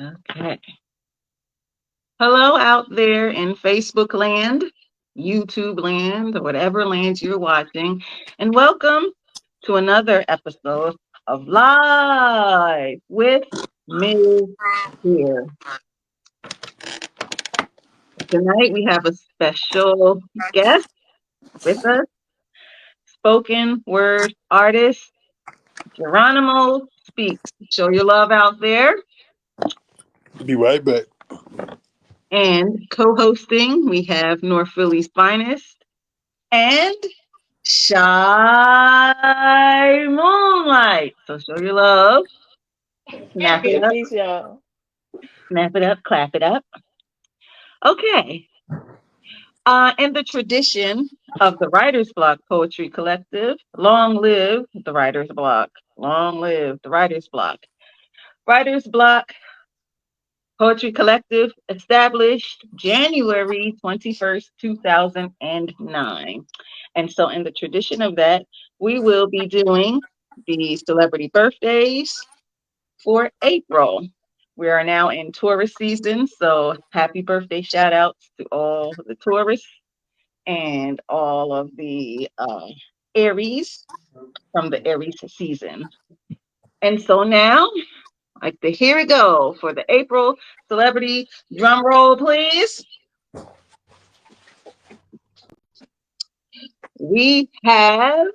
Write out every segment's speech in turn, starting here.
Okay. Hello out there in Facebook land, YouTube land, or whatever land you're watching, and welcome to another episode of Live with Mz.KIR. Tonight we have a special guest with us, spoken word artist Jeronimo Speaks. Show your love out there. Be right back. And co-hosting, we have North Philly's finest and Shai Moonlight. So show your love. Snap it up. Peace, y'all. Snap it up. Clap it up. Okay. In the tradition of the Writer's Block Poetry Collective, long live the Writer's Block. Long live the Writer's Block. Writer's Block Poetry Collective established January 21st, 2009. And so, in the tradition of that, we will be doing the celebrity birthdays for April. We are now in tourist season, so happy birthday shout outs to all the tourists and all of the Aries from the Aries season. And so now, like the here we go for the April celebrity drum roll, please. We have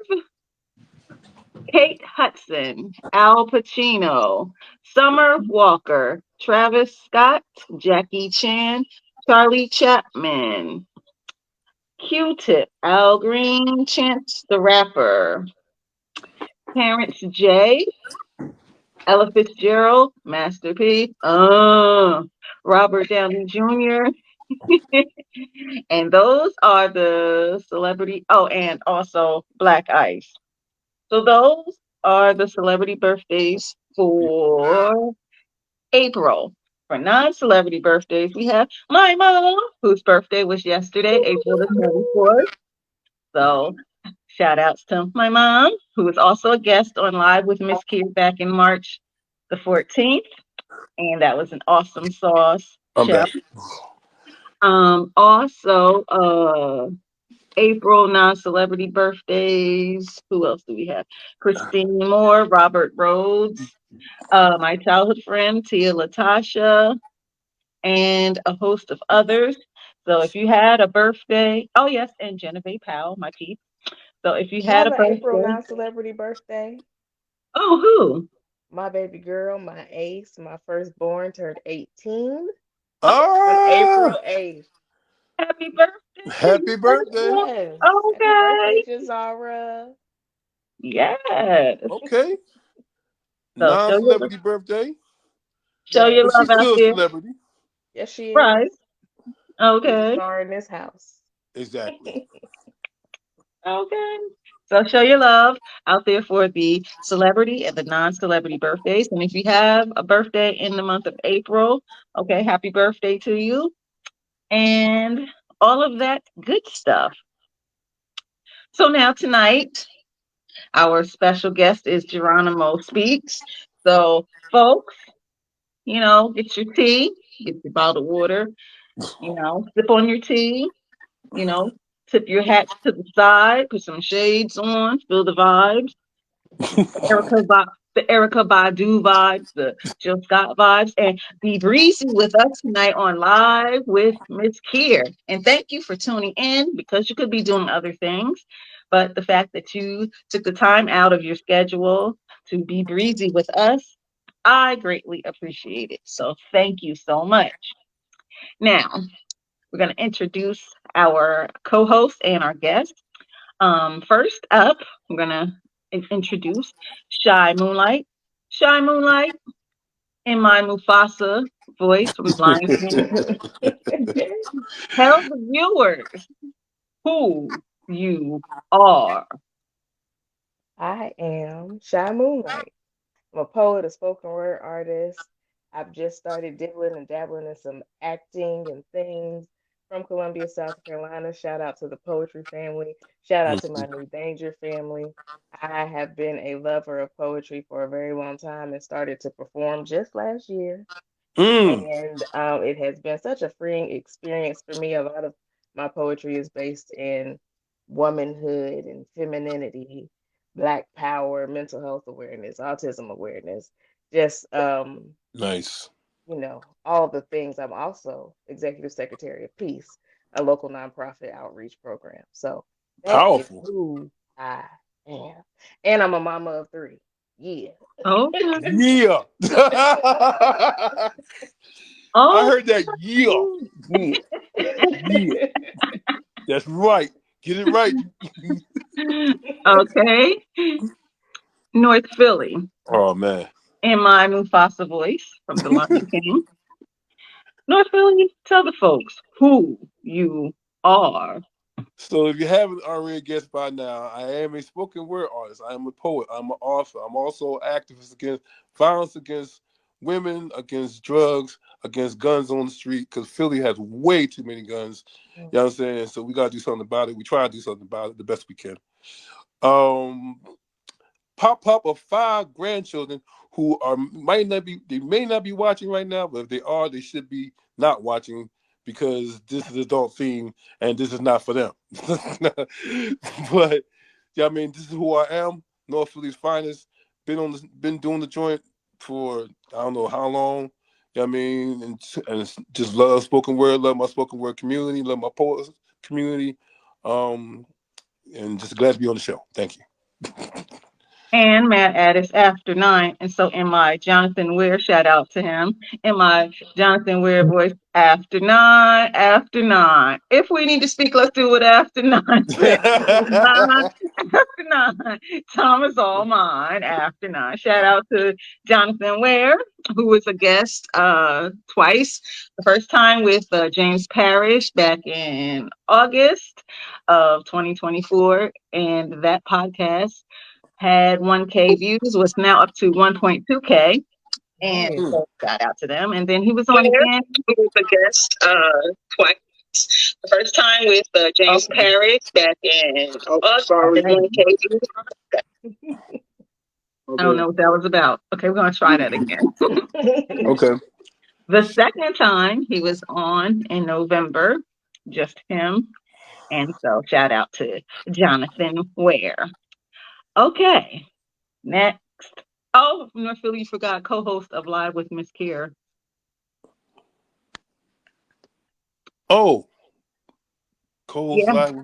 Kate Hudson, Al Pacino, Summer Walker, Travis Scott, Jackie Chan, Charlie Chapman, Q-Tip, Al Green, Chance the Rapper, Terrence J, Ella Fitzgerald, Master P, Robert Downey Jr., and those are the celebrity. Oh, and also Black Ice. So those are the celebrity birthdays for April. For non-celebrity birthdays, we have my mom, whose birthday was yesterday, April the 24th. So shout outs to my mom, who was also a guest on Live with Mz.KIR back in March the 14th. And that was an awesome sauce I'm show. back. Also, April non-celebrity birthdays. Who else do we have? Christine Moore, Robert Rhodes, my childhood friend Tia Latasha, and a host of others. So if you had a birthday, oh yes, and Genevieve Powell, my peep. So if you I had have a an April birthday, non-celebrity birthday. oh who? My baby girl, my ace, my firstborn, turned 18 on Ah, April 8th. Happy birthday to happy you. birthday. Yes. Happy birthday, Okay. Jazara. Yes. Okay. So Non-celebrity birthday. show your But Yes. love she's out still a there. celebrity. Yes, she Right. is. She's a Okay. star in this house. Exactly. Okay. So show your love out there for the celebrity and the non-celebrity birthdays. And if you have a birthday in the month of April, okay, happy birthday to you. And all of that good stuff. So now tonight, our special guest is Geronimo Speaks. So folks, get your tea, get your bottled water, sip on your tea, you know, tip your hats to the side, put some shades on, feel the vibes. The Erica Badu vibes, the Jill Scott vibes, and be breezy with us tonight on Live with Mz.KIR. And thank you for tuning in because you could be doing other things. But the fact that you took the time out of your schedule to be breezy with us, I greatly appreciate it. So thank you so much. Now, we're going to introduce our co host and our guest. First up, I'm gonna introduce Shai Moonlight. Shai Moonlight, in my Mufasa voice from The Lion King, tell the viewers who you are. I am Shai Moonlight. I'm a poet, a spoken word artist. I've just started dibbling and dabbling in some acting and things from Columbia, South Carolina. Shout out to the poetry family. Shout out to my new Danger family. I have been a lover of poetry for a very long time and started to perform just last year. Mm. And it has been such a freeing experience for me. A lot of my poetry is based in womanhood and femininity, black power, mental health awareness, autism awareness, just Nice. all the things. I'm also executive secretary of Peace, a local nonprofit outreach program. So that is Powerful. who I am. And I'm a mama of three. Yeah. Okay. Yeah. I Oh. heard that. Yeah. Yeah. Yeah. That's right. Get it right. Okay. North Philly. Oh man. In my Mufasa voice from The Lion King. North Philly, tell the folks who you are. So if you haven't already guessed by now, I am a spoken word artist. I am a poet. I'm an author. I'm also an activist against violence against women, against drugs, against guns on the street, because Philly has way too many guns. You know what I'm saying? So we gotta do something about it. We try to do something about it the best we can. Um pop of five grandchildren who are might not be they may not be watching right now, but if they are, they should be not watching because this is adult theme and this is not for them. But yeah, I mean, this is who I am. North Philly's finest. Been doing the joint for I don't know how long. You know what I mean, and just love spoken word, love my spoken word community, love my poets community, um, and just glad to be on the show. Thank you. And Matt Addis after nine. And so in my Jonathan Weir, shout out to him, in my Jonathan Weir voice, after nine. If we need to speak, let's do it after nine. Nine, after nine. Time is all mine after nine. Shout out to Jonathan Ware, who was a guest twice. The first time with James Parrish back in August of 2024. And that podcast had 1K views, was now up to 1.2K. And Nice. so shout out to them. And then he was on again with a guest twice. The first time with James Parrish back in August. Sorry. 1K views. I don't know what that was about. Okay, we're going to try that again. Okay. The second time he was on in November, just him. And so shout out to Jonathan Ware. Okay, next. Oh, North Philly, you forgot co-host of Live with Mz.KIR. Oh, co-host Yeah. live.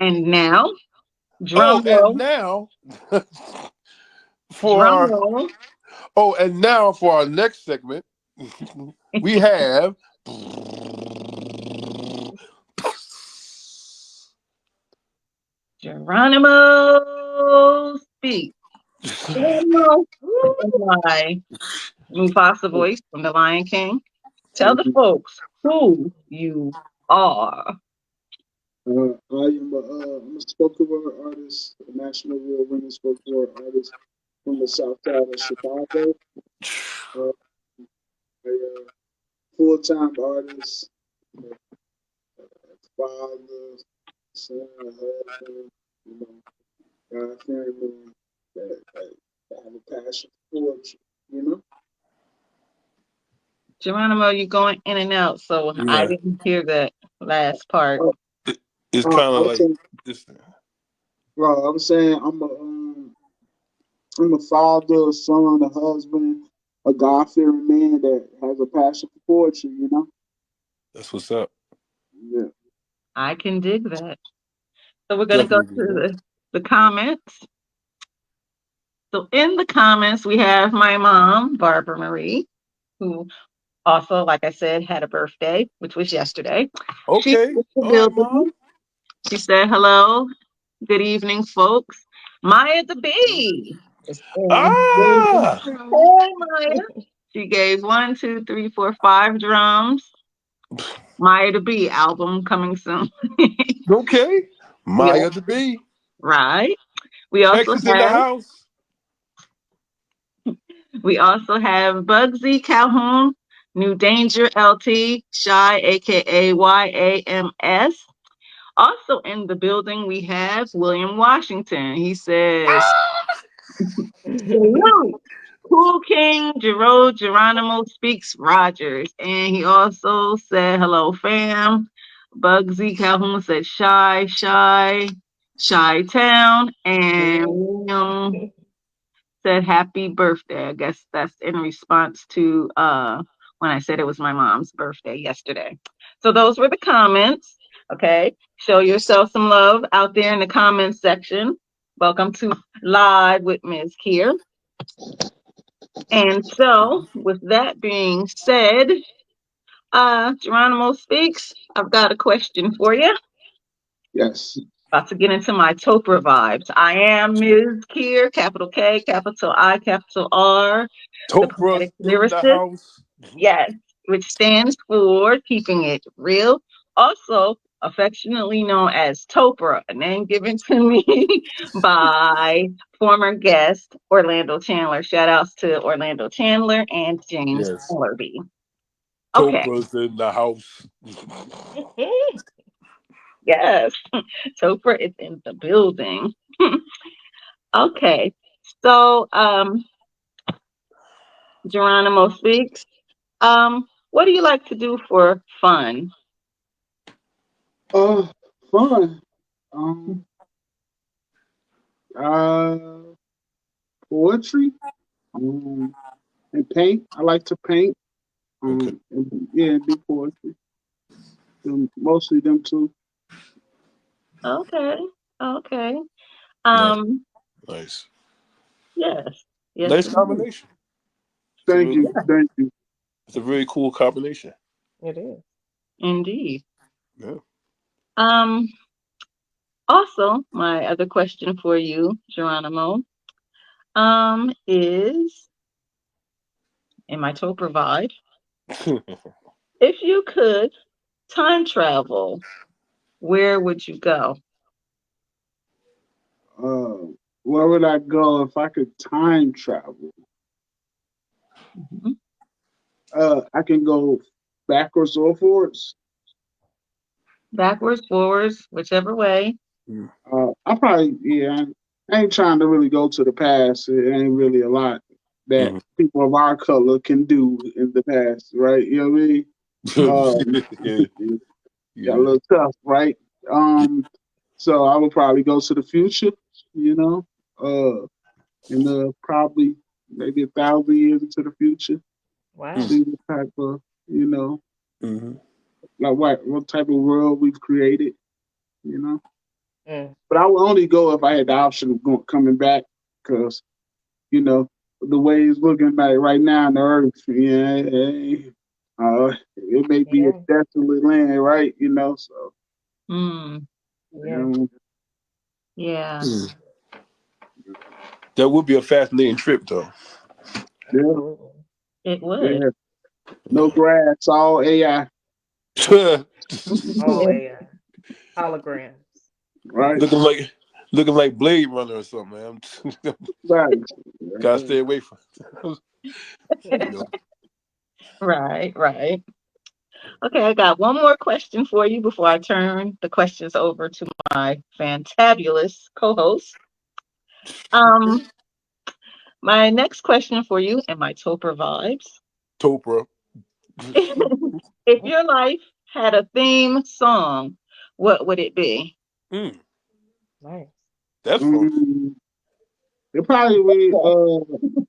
And now, Oh, drum and roll, now for drum our roll. and now for our next segment, we have Jeronimo Speaks. Jeronimo, in my Mufasa voice from The Lion King. Tell the folks who you are. I'm a spoken word artist, a national award winning spoken word artist from the south side of Chicago. Uh, a full time artist, father, son, husband, you know, God fearing man that have a passion for poetry, you know. Geronimo, you're going in and out, so I yeah. didn't hear that last part. Uh, It's kind I of was like saying, this. well, I was saying I'm a father, a son, a husband, a God fearing man that has a passion for poetry, you know? That's what's up. Yeah. I can dig that. So we're going to go to Definitely. Yeah. the comments. So in the comments, we have my mom, Barbara Marie, who also, like I said, had a birthday, which was yesterday. She's Okay. in the All right, building. mom. She said, hello, good evening, folks. Maya the Bee is in the building. Ah. Hey, Maya. She gave one, two, three, four, five drums. Maya the Bee album coming soon. Okay. we Maya also, the Bee. right. We also Texas in the have house. we also have Bugsy Calhoun, New Danger LT, Shy aka YAMS. Also in the building we have William Washington. He says, salute. Cool King Jerode Jeronimo Speaks Rodgers. And he also said, hello, fam. Bugsy Calhoun said, Shy Town. And Mm. William said, happy birthday. I guess that's in response to when I said it was my mom's birthday yesterday. So those were the comments. Okay. Show yourself some love out there in the comments section. Welcome to Live with Mz.KIR. And so, with that being said, Geronimo Speaks, I've got a question for you. Yes. About to get into my Topra vibes. I am Ms. Kier, capital K, capital I, capital R, the Topra's poetic in the lyricist. house. Yes, which stands for keeping it real. Also, affectionately known as Topra, a name given to me by former guest Orlando Chandler. Shout outs to Orlando Chandler and James Yes. Ellerby. Okay, Topra's in the house. yes, Topra is in the building. Okay, so Geronimo Speaks. What do you like to do for fun? Uh, Fun. Um, uh, Poetry. Um, and paint. I like to paint. Okay. Yeah, and do poetry. Mostly them two. Okay, okay. Nice. Um, Nice. yes, yes, Nice indeed. combination. It's a Thank real, you. Yeah, Thank you. it's a very cool combination. It is. indeed. Yeah. Um, Also, my other question for you, Geronimo, is in my to provide, if you could time travel, where would you go? Uh, where would I go if I could time travel? Mhm. I can go backwards or forwards. Backwards, forwards, whichever way. Mm, I probably, yeah, I ain't trying to really go to the past. It ain't really a lot that mhm. people of our color can do in the past, right? You know what I mean? Yeah. Got a Yeah. little tough, right? Um, so I would probably go to the future, you know, in the probably maybe 1,000 years into the future, Wow. Mm, see what type of, you know, mhm. like what type of world we've created, you know. Mm. But I would only go if I had the option of coming back, because you know the way it's looking like right now on the earth, yeah, it may be a Yeah. desolate land, right? You know, so Hmm. Yeah. um, Yeah. Mm. That would be a fascinating trip, though. yeah, Absolutely. It would. yeah, no grass, all AI, All Yeah. AI. Holograms. right? looking like looking like Blade Runner or something, man. Right. Gotta Right. stay away from. You know. Right, right. Okay, I got one more question for you before I turn the questions over to my fantabulous co-host. Um, my next question for you and my Topper vibes. Topra. If your life had a theme song, what would it be? Mm, Nice. that's fun. Mm, it probably be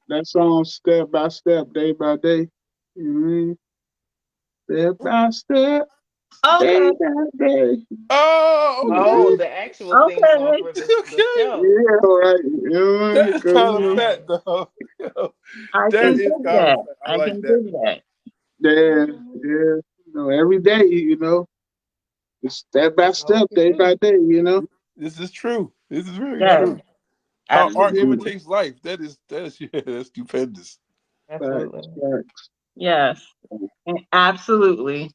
that song "Step by Step, Day by Day." You know what I mean? Step by step, day Okay, by day. Oh, Oh, okay. the actual theme song okay. for the Okay. show. Yeah, right. You know what I mean? That's 'Cause, kind you of know, fat, Nice. though. Yo, I that can is do kind of that. fat. I I like can that. do that. yeah, Mm. yeah. Every day, it's step by step, Okay, day by too. day. This is true. This is very Yes, true. Yeah. How art absolutely. Mhm. imitates life. That is yeah, that's stupendous. Facts, Absolutely. facts. Yes, and absolutely.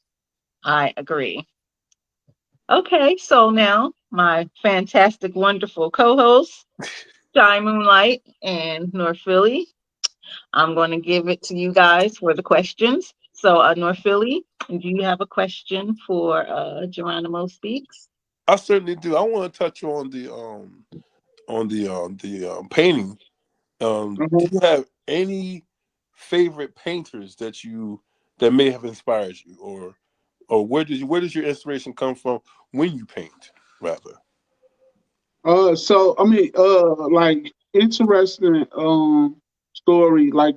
I agree. Okay, so now my fantastic, wonderful co-hosts, Shai Moonlight and North Philly. I'm going to give it to you guys for the questions. So, North Philly, do you have a question for Geronimo Speaks? I certainly do. I want to touch on the painting. Do Uh-huh. you have any favorite painters that may have inspired you, or where does your inspiration come from when you paint, rather? So I mean, like interesting story. Like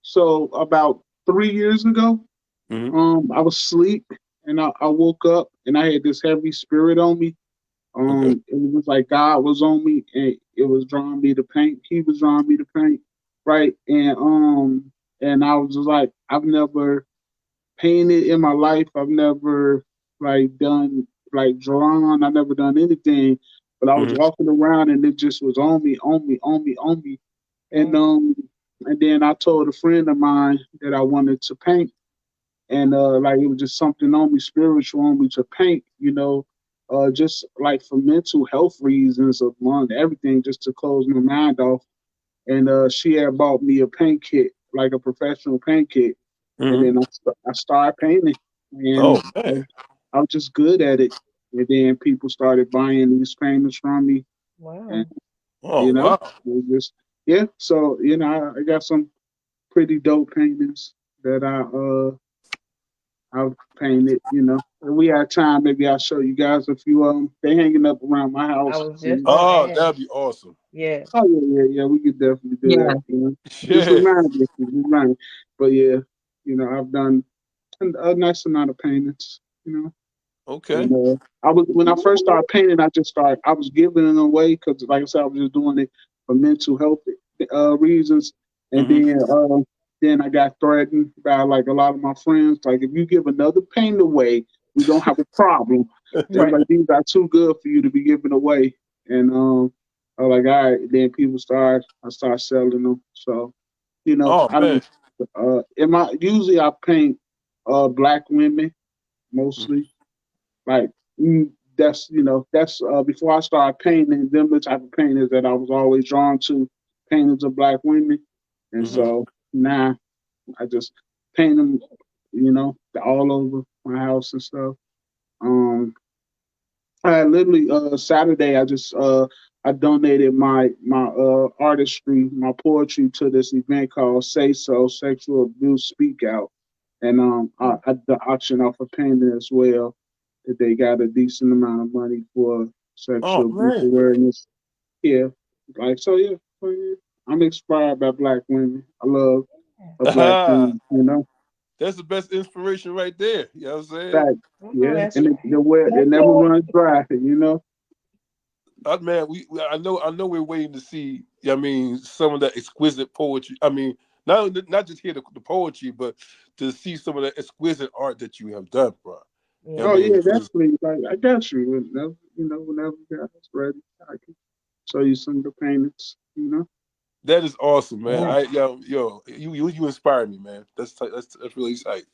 so about 3 years ago, Hmm. I was asleep and I woke up and I had this heavy spirit on me. Okay. It was like God was on me and it was drawing me to paint. He was drawing me to paint, right? And I was just like, I've never painted in my life. I've never like done like drawn. I never done anything. But I was Hmm. walking around and it just was on me, on me, on me, on me. And Mm, um and then I told a friend of mine that I wanted to paint and like it was just something on me, spiritual on me to paint, just like for mental health reasons among everything, just to close my mind off. And she had bought me a paint kit, like a professional paint kit, and Hmm. then I started painting, Oh and man. I was just good at it. And then people started buying these paintings from me, and wow. Oh wow. it was just yeah. So I got some pretty dope paintings that I've painted. If we had time, maybe I'll show you guys a few of them. They hanging up around my I house. was just gonna Oh, ask. that'd be awesome. Yeah. Oh yeah, yeah, yeah. We could definitely do Yeah. that. Just Yeah. remind me, just remind me. But yeah, I've done a nice amount of paintings. Okay. And I was when I first started painting, I was giving it away because, like I said, I was just doing it for mental health reasons. And Hmm. then I got threatened by like a lot of my friends. Like, if you give another paint away, we're gonna have a problem. They was Right. like, these are too good for you to be giving away. And I was like, all right. Then I start selling them. So Oh I man. don't. Usually I paint black women mostly like that's before I started painting them the type of painters that I was always drawn to, paintings of black women, and Hmm. so now I just paint them, all over my house and stuff. Um, I literally Saturday I donated my artistry, my poetry to this event called Say So Sexual Abuse Speak Out, and Mm, I the auction off a painting as well that they got a decent amount of money for Oh sexual abuse man. awareness. Yeah, like so yeah. I'm inspired by black women. I love yeah. a black woman. That's the best inspiration right there. You know what I'm saying? Fact. I know Yeah, that's and right. it never runs dry. Man, I know we're waiting to see. I mean, some of that exquisite poetry. I mean, not just hear the poetry, but to see some of the exquisite art that you have done, bro. You know Oh what I Yeah. mean? yeah, 'Cause definitely. Like I got you. Whenever you guys ready, I can show you some of the paintings. that is awesome, man. Yeah. You inspire me, man. That's really tight.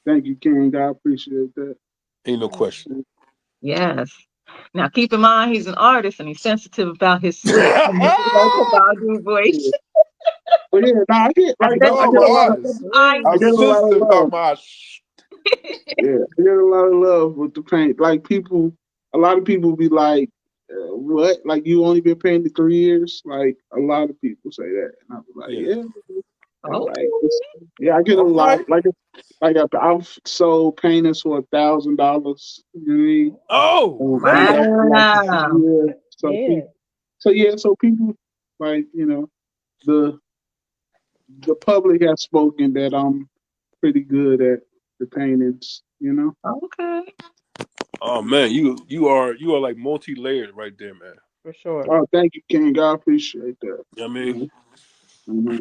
Thank you, King. I appreciate that. Ain't no Yeah. question. Yes. Now keep in mind he's an artist and he's sensitive about his sleep. Kabadu voice. Yeah. But yeah, nah, I You bet know I I'm you an get a don't lot of want artist. them I I'm get eyes. a lot of sensitive about love. my. Yeah, I get a lot of love with the paint. Like a lot of people be like, "What? Like you only been painting 3 years?" Like a lot of people say that, and I was like, Yeah. "Yeah." And Oh, yeah, I get a All lot. right. I've sold paintings for $1,000. You know what I mean? Oh And man. that's like wow. yeah. Yeah. So people like the the public has spoken that I'm pretty good at the paintings. Okay. Oh man, you are like multi-layered right there, man. For sure. Oh, thank you, King. I appreciate that. You know what I mean? Mhm, mhm.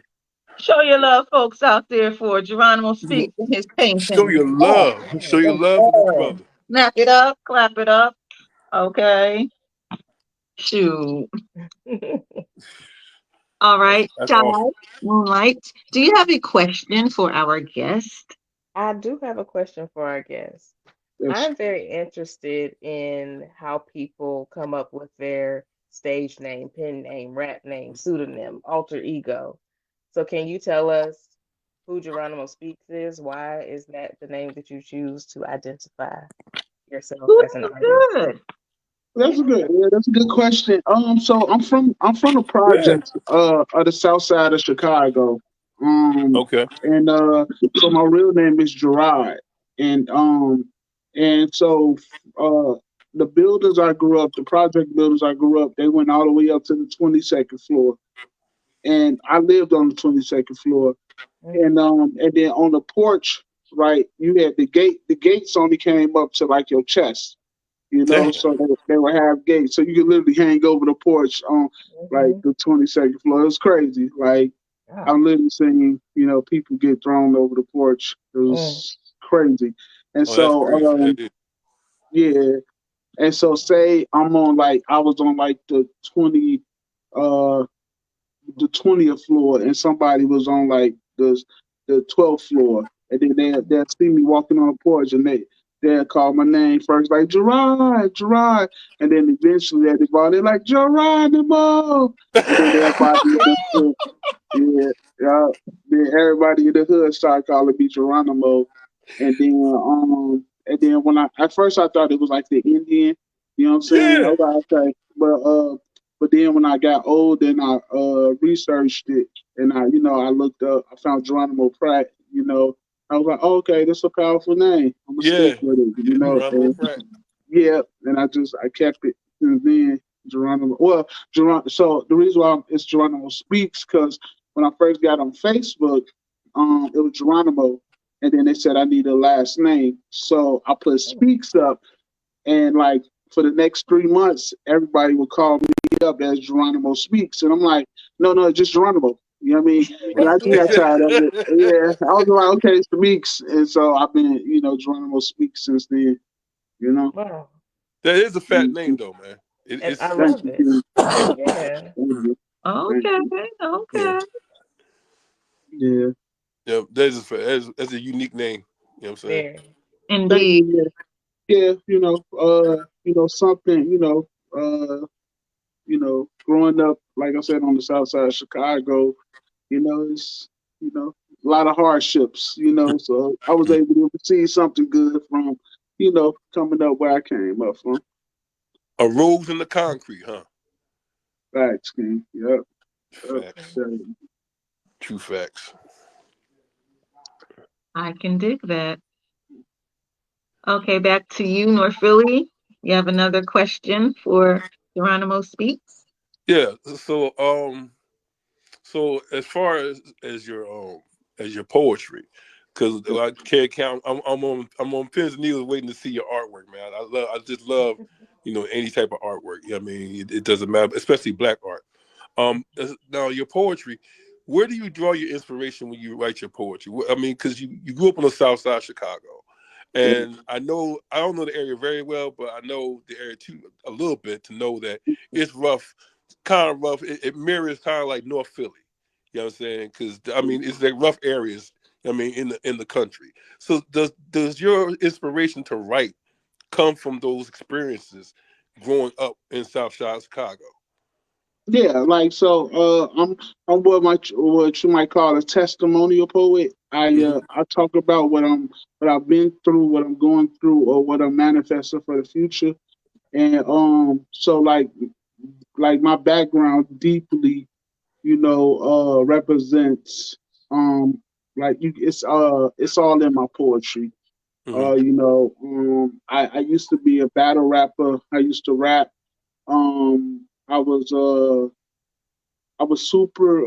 Show your love, folks out there, for Geronimo You Speaks and his show painting. your love. Show your love for this brother. Snap it up, clap it up. Okay. Shoot. All right. That's Shai awesome. Moonlight, do you have a question for our guest? I do have a question for our guest. Yes. I'm very interested in how people come up with their stage name, pen name, rap name, pseudonym, alter ego. So, can you tell us who Geronimo Speaks is? Why is that the name that you choose to identify yourself Ooh, as an artist? good. Yeah. That's a good question. So I'm from the Yeah. projects of the South Side of Chicago. Okay. So my real name is Jerode, and so the buildings I grew up, the project buildings I grew up, they went all the way up to the 22nd floor, and I lived on the 22nd floor, and then on the porch, right, you had the gate. The gates only came up to like your chest, Damn. so they would have gates, so you could literally hang over the porch on like Mm-hmm. the 22nd floor. It was crazy, like. Oh. I'm literally seeing, people get thrown over the porch. It Mm. was crazy. And Oh, that's so, crazy. That is. yeah. And so say I'm on like, I was on like 20, uh, the 20th floor and somebody was on like the 12th floor. And then they'll see me walking on the porch and they'll call my name first, like Gerard, Gerard. And then eventually they're like, Geronimo. And then yeah, yeah. Then everybody in the hood started calling me Geronimo, and then when I at first I thought it was like the Indian, you know what I'm saying? Yeah. Okay, but then when I got old and I researched it and I looked up, I found Geronimo Pratt, I was like, oh, okay, that's a powerful name. I'm gonna stick Yeah. with it, Geronimo Pratt. yeah, and I kept it since then. Geronimo. Well, Geronimo. So the reason why it's Geronimo Speaks because when I first got on Facebook, it was Geronimo, and then they said I need a last name, so I put Speaks up, and like for the next 3 months, everybody would call me up as Geronimo Speaks, and I'm like, no, just Geronimo. You know what I mean? And I just got tired of it. Yeah, I was like, okay, Speaks, and so I've been, Geronimo Speaks since then. You know. Wow. That is a fat name Mhm. though, man. And I It's Thank love you, it. King. Yeah. Thank you. Thank Okay, you. yeah. okay. Yeah. Yeah, that's a unique name. You know what I'm saying? Very. Thank Indeed. you. Yeah. Yeah. Something. Growing up, like I said, on the south side of Chicago, it's a lot of hardships. So I was able to see something good from, coming up where I came up from. A rose in the concrete, huh? Facts, King. Yep. Yep. Facts. Yeah. True facts. I can dig that. Okay, back to you, North Philly. You have another question for Geronimo Speaks? Yeah. So as far as your poetry, because I can't count. I'm on pins and needles waiting to see your artwork, man. I just love any type of artwork. You know what I mean, it doesn't matter, especially black art. Now your poetry, where do you draw your inspiration when you write your poetry? I mean, because you grew up on the South Side of Chicago, and I don't know the area very well, but I know the area too a little bit to know that it's rough, kind of rough. It mirrors kind of like North Philly. You know what I'm saying? Because I mean, it's like rough areas. I mean, in the country. So does your inspiration to write come from those experiences growing up in South Side of Chicago? Yeah, like so. I'm what you might call a testimonial poet. Hmm. I talk about what I've been through, what I'm going through, or what I'm manifesting for the future. And so like my background deeply, represents like it's all in my poetry. Hmm. I used to be a battle rapper. I used to rap. I was super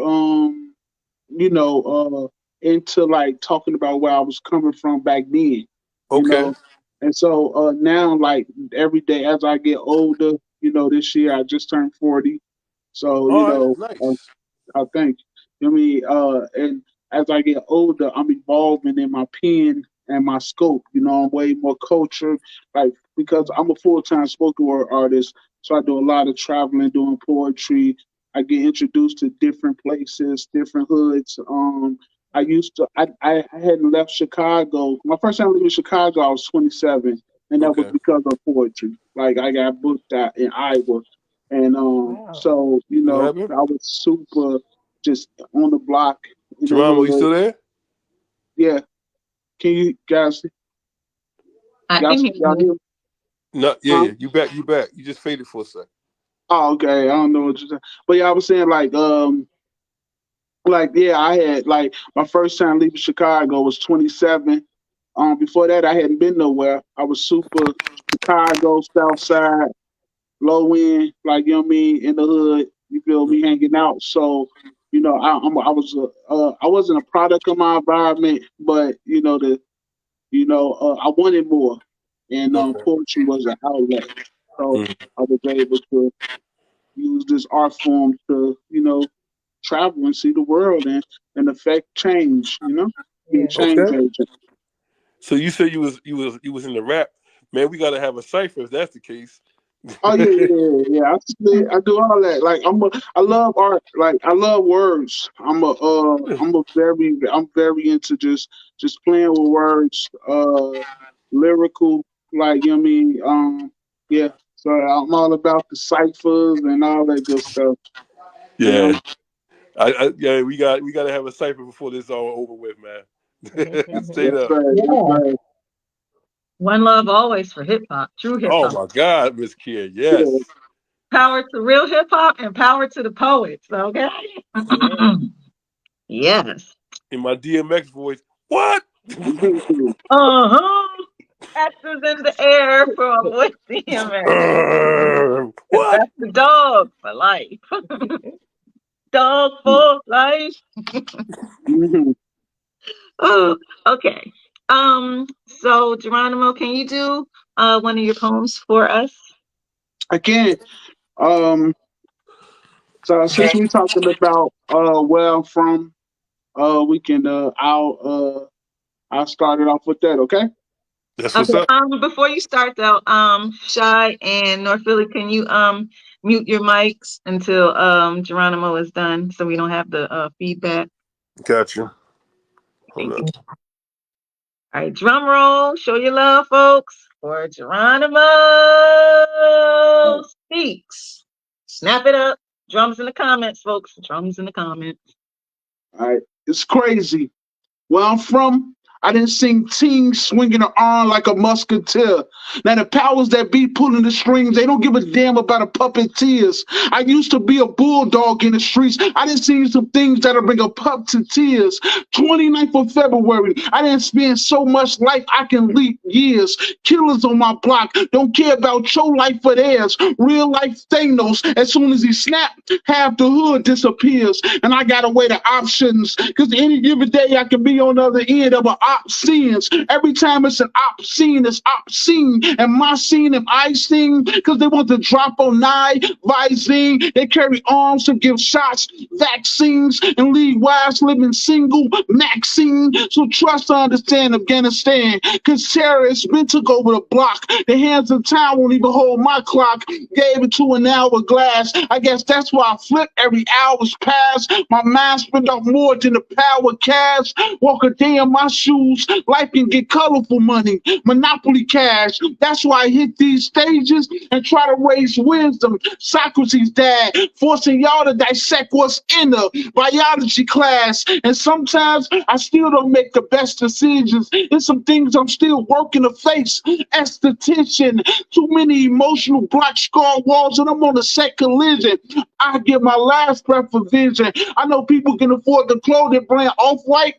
you know, into like talking about where I was coming from back then, you Okay. know. And so now like every day as I get older, this year I just turned 40. So, All right. Nice. I think. I mean, and as I get older, I'm evolving in my pen and my scope. I'm way more cultured, like because I'm a full-time spoken word artist, so I do a lot of traveling, doing poetry. I get introduced to different places, different hoods. I hadn't left Chicago. My first time leaving Chicago, I was 27, and that was Okay. because of poetry. Like I got booked out in Iowa, and Wow. so What happened? I was super just on the block in the Geronimo, you hood. still there? Yeah, can you guys I can hear y'all you. hear? Me? No. Yeah. Huh? Yeah. You back. You back. You just faded for a second. Oh, okay. I don't know what you're saying, but yeah, I was saying like Like, yeah, I had like my first time leaving Chicago was 27. Before that, I hadn't been nowhere. I was super Chicago, South Side, low end, like, you know what I mean, in the hood. You feel me, hanging out. So, I wasn't a product of my environment, but I wanted more, and Okay. poetry was an outlet. So Mm. I was able to use this art form to, travel and see the world and affect change. Be a Yeah. change Okay. agent. So you said you was in the rap. Man, we gotta have a cipher if that's the case. Oh yeah, yeah, yeah, yeah. I do all that. Like I love art. Like I love words. I'm very into just playing with words. Lyrical. Like, you know what I mean. Yeah. So I'm all about the ciphers and all that good stuff. You know. Yeah. Yeah, we gotta have a cipher before this is all over with, man. Straight That's up. right. That's Yeah. right. One love always for hip hop, true hip Oh hop. my God, Mz.KIR, Yeah. yes. Power to real hip hop and power to the poets. Okay. Yeah. Yes. In my DMX voice, what? Uh huh. X's in the air for a boy DMX. And What? that's the dog for life. Dog for life. Mhm. Oh, okay. So Geronimo, can you do one of your poems for us? Again. Um. So since we're talking about where I'm from, we can I'll start it off with that. Okay. That's what's Okay. up. Before you start though, Shy and North Philly, can you mute your mics until Geronimo is done so we don't have the feedback? Gotcha. Hold Thank you. up. All right, drum roll, show your love, folks, for Geronimo Speaks. Snap it up. Drums in the comments, folks. Drums in the comments. All right. It's crazy. Where I'm from, I didn't sing ting swinging an arm like a musketeer. Now the powers that be pulling the strings, they don't give a damn about a puppeteers. I used to be a bulldog in the streets. I didn't see some things that'll bring a pup to tears. 29th of February, I didn't spend so much life I can leap years. Killers on my block don't care about your life for theirs. Real life Thanos, as soon as he snapped, half the hood disappears. And I gotta weigh the options, because any given day I can be on the other end of an op scenes. Every time it's an op scene, it's obscene. And my scene, if I sing, because they want to drop on nine, Visine, they carry arms to give shots, vaccines, and leave wives living single, Maxine. So trust to understand Afghanistan, because terrorists been took over the block. The hands of time won't even hold my clock. Gave it to an hourglass. I guess that's why I flip every hour's pass. My mind spent off more than the power cash. Walk a day in my shoes. Life can get colorful money. Monopoly cash. That's why I hit these stages and try to raise wisdom. Socrates' dad, forcing y'all to dissect what's in the biology class. And sometimes I still don't make the best decisions. There's some things I'm still working to face. Esthetician, too many emotional black scar walls, and I'm on a set collision. I give my last breath for vision. I know people can afford the clothing brand off white,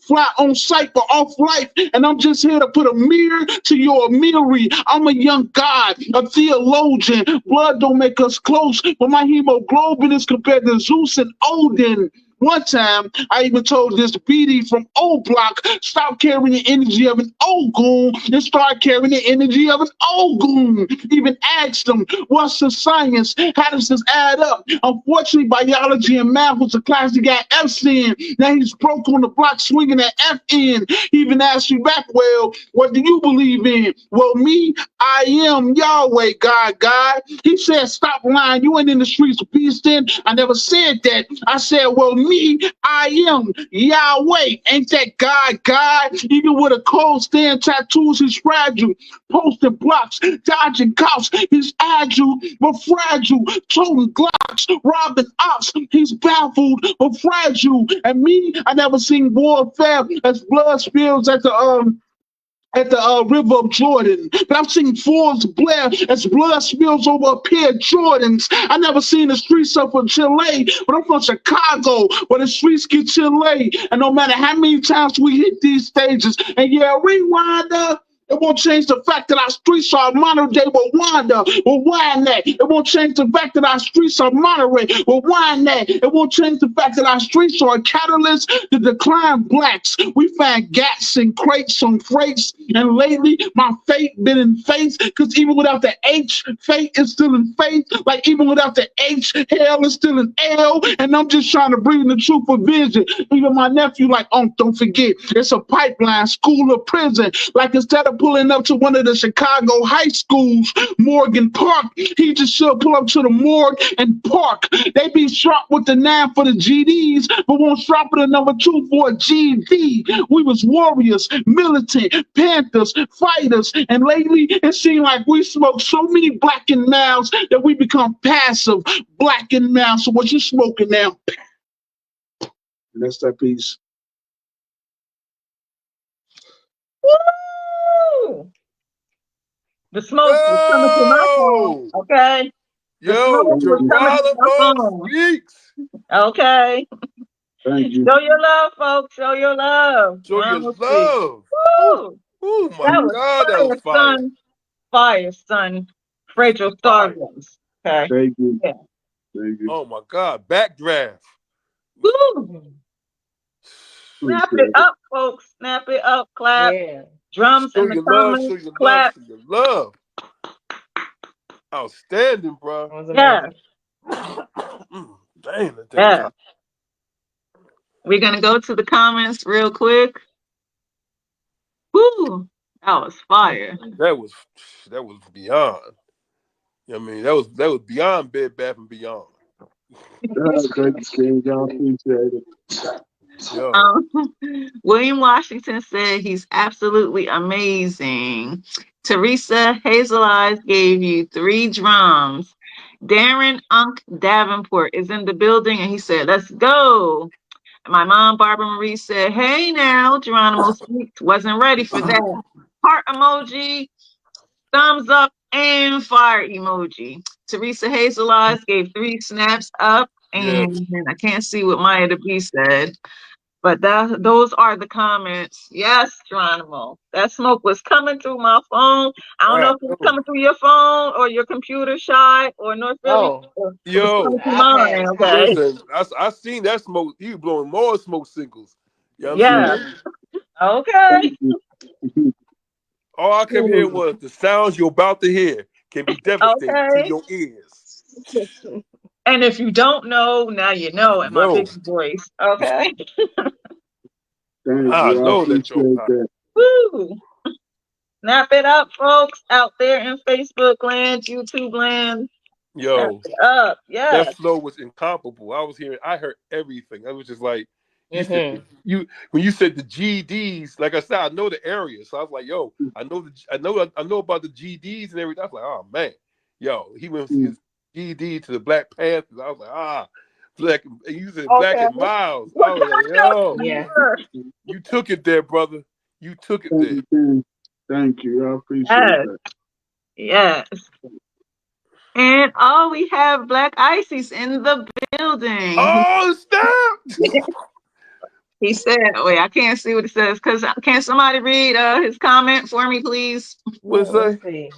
fly on sight, but off life. And I'm just here to put a mirror to your mirrory. I'm a young god, a theologian. Blood don't make us close, but my hemoglobin is compared to Zeus and Odin. One time, I even told this BD from O Block, stop carrying the energy of an old goon and start carrying the energy of an old goon. Even asked him, what's the science? How does this add up? Unfortunately, biology and math was a class he got F's in. Now he's broke on the block swinging that F in. He even asked me back, well, what do you believe in? Well, me, I am Yahweh, God. He said, stop lying. You ain't in the streets beasting. I never said that. I said, well, me, I am Yahweh. Ain't that God? Even with a cold stand tattoos, he's fragile. Posting blocks, dodging cops. He's agile but fragile. Toting glocks, robbing ops. He's baffled but fragile. And me, I never seen warfare as blood spills at the at the River of Jordan. But I've seen Ford's Blair as blood spills over a pair of Jordans. I never seen the streets up in Chile, but I'm from Chicago, where the streets get Chile. And no matter how many times we hit these stages, and yeah, rewind up. It won't change the fact that our streets are modern day Rwanda. Well, why that? It won't change the fact that our streets are moderate. Well, why that? It won't change the fact that our streets are a catalyst to decline blacks. We find gats and crates on freights. And lately, my fate been in faith. Because even without the H, fate is still in faith. Like even without the H, hell is still in L. And I'm just trying to bring the truth of vision. Even my nephew, like, oh, don't forget, it's a pipeline, school or prison. Like instead of pulling up to one of the Chicago high schools, Morgan Park, he just should pull up to the morgue and park. They be strapped with the 9 for the GDs, but won't strap with the number 2 for a GD. We was warriors, militant, panthers, fighters, and lately it seems like we smoke so many black and mouths that we become passive black and mouth. So what you smoking now? And that's that piece. Woo! The smoke was coming through my phone. Okay. The Yo, smoke was coming through my Jeronimo phone. Speaks. Okay. Thank you. Show your love, folks. Show your love. Show your Geronimo Speaks. love. Woo! Oh my That was God, that was fire, fire. son. Fire, son. Rachel Fire. Stargate. Okay. Thank you. Yeah. Thank you. Oh my God, backdraft. Woo! Snap it up, folks. Snap it up. Clap. Yeah. Drums Show in the your love, comments. show your love, Clap. show your love. Outstanding, bro. That was Yeah. amazing. Damn, that thing was Yeah. hot. We're gonna go to the comments real quick. Woo! That was fire. That was beyond. I mean, that was beyond Bed Bath and Beyond. Thank you, y'all appreciate it. Yo. William Washington said he's absolutely amazing. Teresa Hazel Eyes gave you 3 drums. Darren Unk Davenport is in the building and he said, let's go. My mom, Barbara Marie, said, hey now, Geronimo Speaks. Wasn't ready for that. Heart emoji, thumbs up, and fire emoji. Teresa Hazel Eyes gave 3 snaps up, Yeah. and I can't see what Maya the Bee said. But those are the comments. Yes, Geronimo. That smoke was coming through my phone. I don't know if it was coming through your phone or your computer, Shy, or North Philly. Oh, It was coming through mine. iPad. Okay. Listen, I seen that smoke. He was blowing more smoke signals. You know what I'm Yeah. saying? Okay. All I kept hearing was the sounds you're about to hear can be devastating to Okay. your ears. And if you don't know, now you know in my big voice. Okay. Thank I you. I know that you're appreciate hot. that. Woo! Snap it up, folks, out there in Facebook land, YouTube land. Snap Yo, it up. Yeah. that flow was incomparable. I heard everything. I was just like, you said when you said the GDs, like I said, I know the area. So I was like, yo, I know about the GDs and everything. I was like, oh man, yo, he went from his GD to the Black Panthers. I was like, black, and you said Black and Miles. I was like, yo, Yeah. you took it there, brother. You took it there. Thank you. I appreciate that. Yes. And we have Black Icy's in the building. Oh, stop! He said, wait, I can't see what it says. Can somebody read his comment for me, please? What's Let's that? see.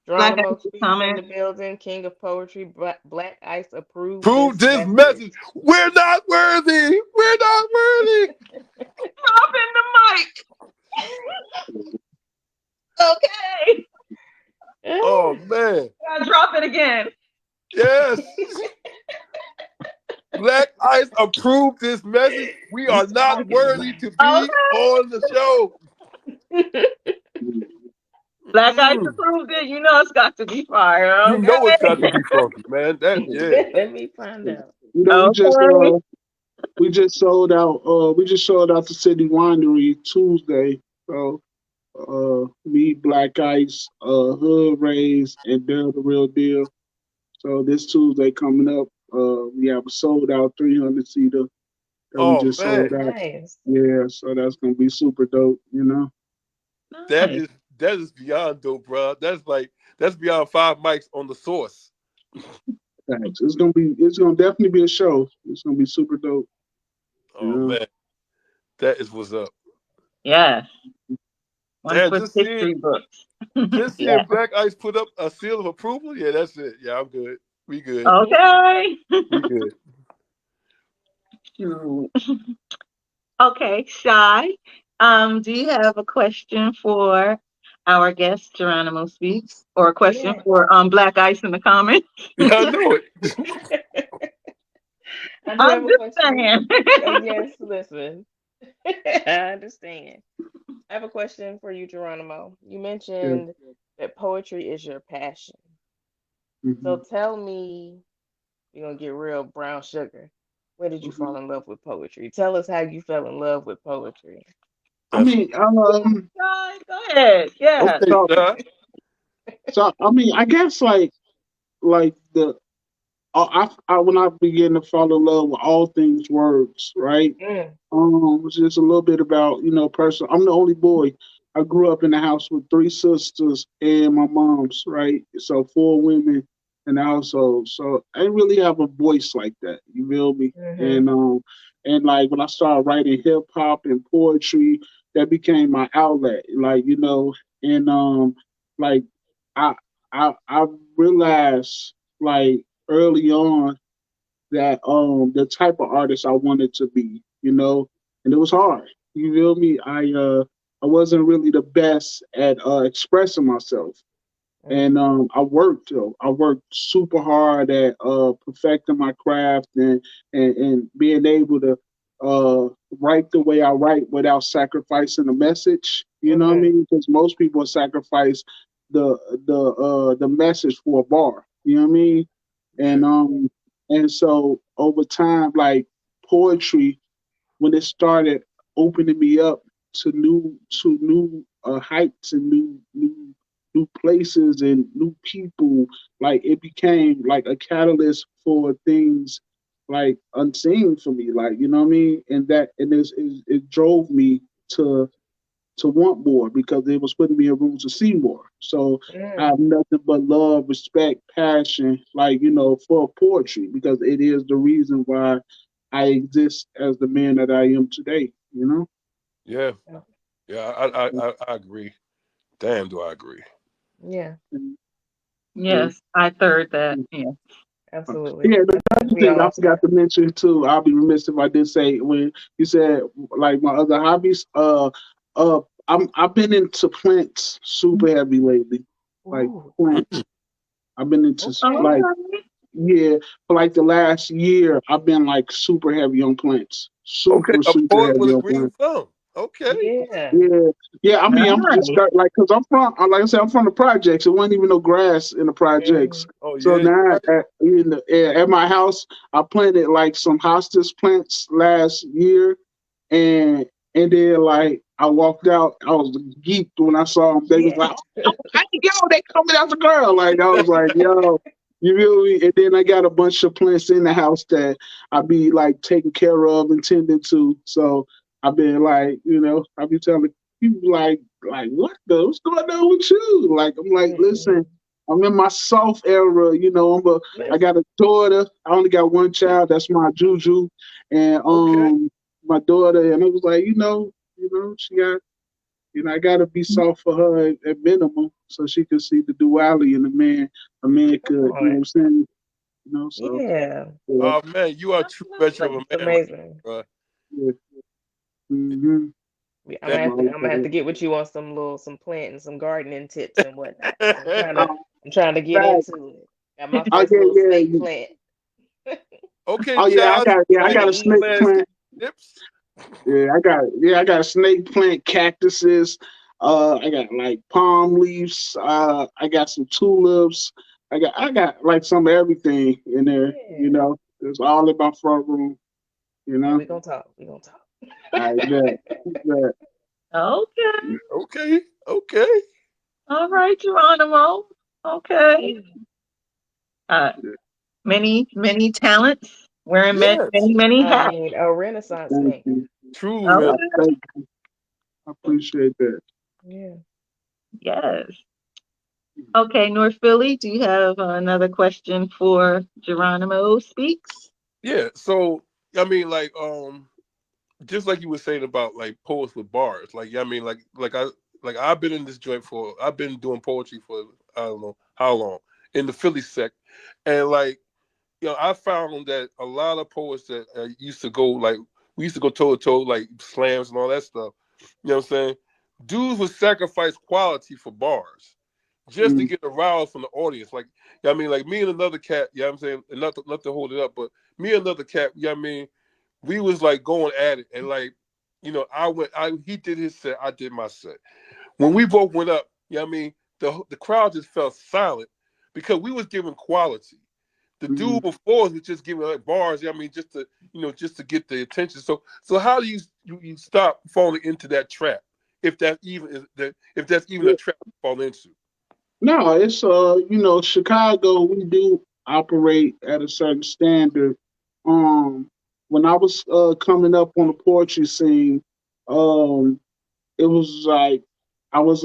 Black Geronimo Icy's Speaks in comment. the building. King of Poetry. Black Ice approved Prove this message. We're not worthy. We're not worthy. Drop in the mic. Okay. Oh man. Gotta drop it again. Yes. Black Ice approved this message. We are not worthy to be on the show. Black Ice approved it. You know it's got to be fire. Okay? You know it's got to be funky, man. Let me find out. You know, we just sold out. We just sold out the City Winery Tuesday. So, me, Black Ice, Hood Rays, and Dale the Real Deal. So this Tuesday coming up, we have a sold out 300 seater that we Oh just sold man, out. Nice. Yeah, so that's gonna be super dope. You know, that Nice. is that is beyond dope, bro. That's beyond five mics on the source. thanks. It's gonna definitely be a show. It's gonna be super dope. You Oh know, man, that is what's up. Yes. One Damn, for history books. just seeing Yeah. Black Ice put up a seal of approval. Yeah, that's it. Yeah, I'm good. We good. Okay. We good. Shoot. Okay, Shy. Do you have a question for our guest, Geronimo Speaks, or a question Yeah. for Black Ice in the comments? Yeah, I know it. I do I'm have a just question. saying. Yes, listen. I understand. I have a question for you, Geronimo. You yeah. mentioned that poetry is your passion. Hmm. So tell me, you're gonna get real brown sugar. Where did you fall in love with poetry? Tell us how you fell in love with poetry. I That's mean, Shy, go ahead. Yeah. okay, so John. I mean, I guess like the I when I began to fall in love with all things words, right? Mm, It's just a little bit about, person. I'm the only boy. I grew up in a house with three sisters and my mom's, right? So four women in the household. So I didn't really have a voice like that. You feel me? mm-hmm, And like when I started writing hip hop and poetry, that became my outlet. And like I I realized like early on that the type of artist I wanted to be, and it was hard. You feel me? I wasn't really the best at expressing myself, mm, and I worked. I worked super hard at perfecting my craft and being able to write the way I write without sacrificing the message. You know what I mm-hmm, mean? Because most people sacrifice the the message for a bar. You know what I mean? Yeah, And so over time, like poetry, when it started opening me up to new heights and new places and new people, like it became like a catalyst for things like unseen for me, like you know what I mean, and it drove me to want more because it was putting me in rooms to see more. So I mm. have nothing but love, respect, passion, like, for poetry because it is the reason why I exist as the man that I am today, you know? yeah, Oh, yeah. I agree. Damn, do I agree? yeah, And, yeah. Yes, I third that. Yeah. absolutely. Yeah, the I think other we thing I all forgot start. to mention too, I'll be remiss if I did say when you said like my other hobbies, uh I've been into plants super heavy lately. Like Ooh, plants. I've been into okay. like Okay. yeah, for like the last year, I've been like super heavy on plants. Okay, Super, a super poet heavy with a on green plants. thumb. Okay. Yeah. Yeah, yeah. I mean, I'm just Nice. start like because I'm from, like I said, I'm from the projects. It wasn't even no grass in the projects. Mm, Oh So yeah, you now right. at my house, I planted like some hostas plants last year, and and then like I walked out, I was geeked when I saw them. They was yeah. like, "Oh, I yo, they coming out the ground!" Like I was like, "Yo." You feel me? And then I got a bunch of plants in the house that I be like taking care of and tending to. So I've been like, I be telling people like what's going on with you? Like I'm like, listen, Mm-mm. I'm in my soft era. I got Listen. a daughter. I only got one child. That's my Juju, and Okay. my daughter. And it was like, she got, I got to be soft for her at minimum, so she could see the duality in the man. A Mhm. man Come could, what on. I'm saying, so Yeah. yeah, Oh man, you are a true veteran Absolutely. of It's a man, right, amazing. bro. yeah. Mm-hmm. I'm That, gonna have to I'm gonna have Well, to get with you on some planting, some gardening tips and whatnot. 'Cause um, I'm trying to get back. into it. Got my Oh first yeah, little snake yeah. plant. okay, Oh yeah, I child. got You I like got a Pretty snake easy. landscape plant. tips? I got snake plant, cactuses. I got like palm leaves. I got some tulips. I got like some of everything in there. Yeah. It's all in my front room. You Oh, know, we gonna talk. We gonna talk. I bet. Bet. Okay. Okay, okay. All right, Geronimo. Okay. Uh, many talents. Wearing Yes, many, many I hats. mean, a Renaissance Thank man. you. truly, Oh, man. Thank you. I appreciate that. Yeah. yes. Okay, North Philly, do you have another question for Geronimo Speaks? Yeah. So I mean, like, just like you were saying about like poets with bars, like I mean, like I've been in this joint for I've been doing poetry for I don't know how long in the Philly sect, and like I found that a lot of poets that used to go like we used to go toe to toe like slams and all that stuff. You know what I'm saying? Dudes would sacrifice quality for bars just to Mm, get aroused from the audience. Like, I mean, like me and another cat. You know what I'm saying? And not to hold it up, but me and another cat. You know what I mean? We was like going at it, and like, I he did his set, I did my set. When we both went up, you know what I mean? The crowd just felt silent because we was giving quality. The mm. dude before us was just giving like bars. You know what I mean, just to get the attention. So how do you stop falling into that trap? If that even is that if that's even a Yeah. trap to fall into. No, it's Chicago. We do operate at a certain standard. Um, when I was coming up on the poetry scene, um, it was I was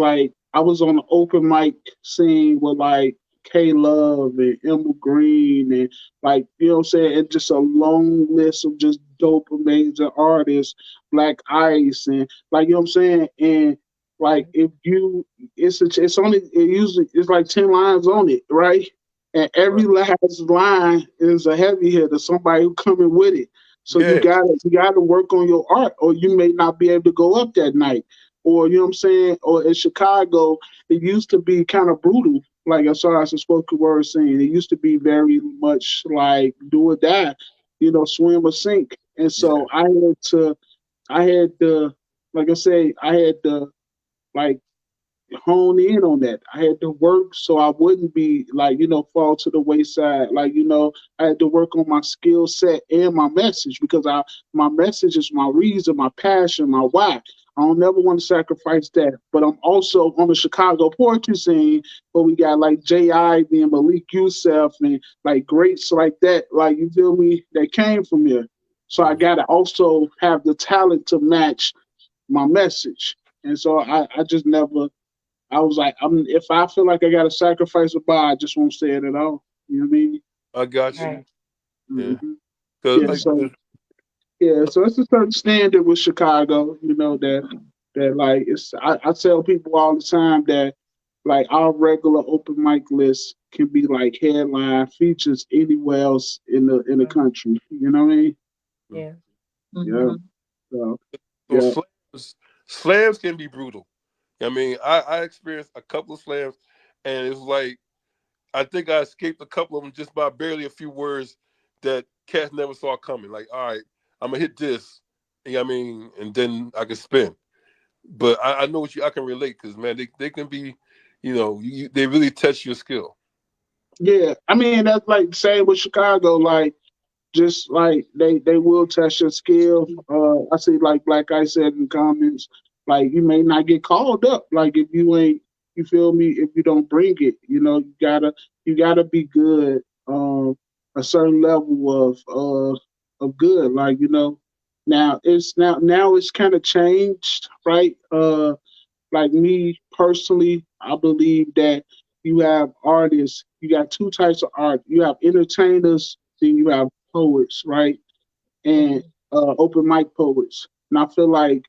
on the open mic scene with like K Love and Emma Green and like what I'm saying, it's just a long list of just dope amazing artists, Black Ice and like what I'm saying, and like Mm, if you it's only it usually it's like 10 lines on it, right? And every Right. last line is a heavy hitter, somebody who coming with it. So Yeah. you gotta work on your art, or you may not be able to go up that night. Or you know what I'm saying? Or in Chicago, it used to be kind of brutal. Like as far as the spoken word saying, it used to be very much like do or die, swim or sink. And Yeah. so I had to, like I say, I had to like hone in on that. I had to work so I wouldn't be like, fall to the wayside. Like, I had to work on my skill set and my message because my message is my reason, my passion, my why. I don't never want to sacrifice that. But I'm also on the Chicago poetry scene where we got like J.I. and Malik Youssef and like greats like that, like you feel me, that came from here. So I Mhm. gotta also have the talent to match my message. And so I just never I was like, if I feel like I got to sacrifice a bar, I just won't say it at all. You know what I mean? I got you. right. Yeah. Hmm. Cause Yeah. like, So yeah. So it's a certain standard with Chicago. That like I tell people all the time that like our regular open mic list can be like headline features anywhere else in the Mm, country. You know what I mean? yeah. Yeah. Hmm. So so yeah. slams can be brutal. I mean, I experienced a couple of slams, and it's like I think I escaped a couple of them just by barely a few words that cats never saw coming. Like, all right, I'm gonna hit this, you know what I mean, and then I can spin. But I know what I can relate because man, they can be, they really test your skill. Yeah. I mean that's like same with Chicago. Like just like they will test your skill. I see like Black Guy said in comments, like you may not get called up. Like if you ain't, you feel me? If you don't bring it, you gotta be good. A certain level of good. Like now it's kind of changed, right? Like me personally, I believe that you have artists, you got two types of art. You have entertainers, then you have poets, right? And Mm-hmm. open mic poets. And I feel like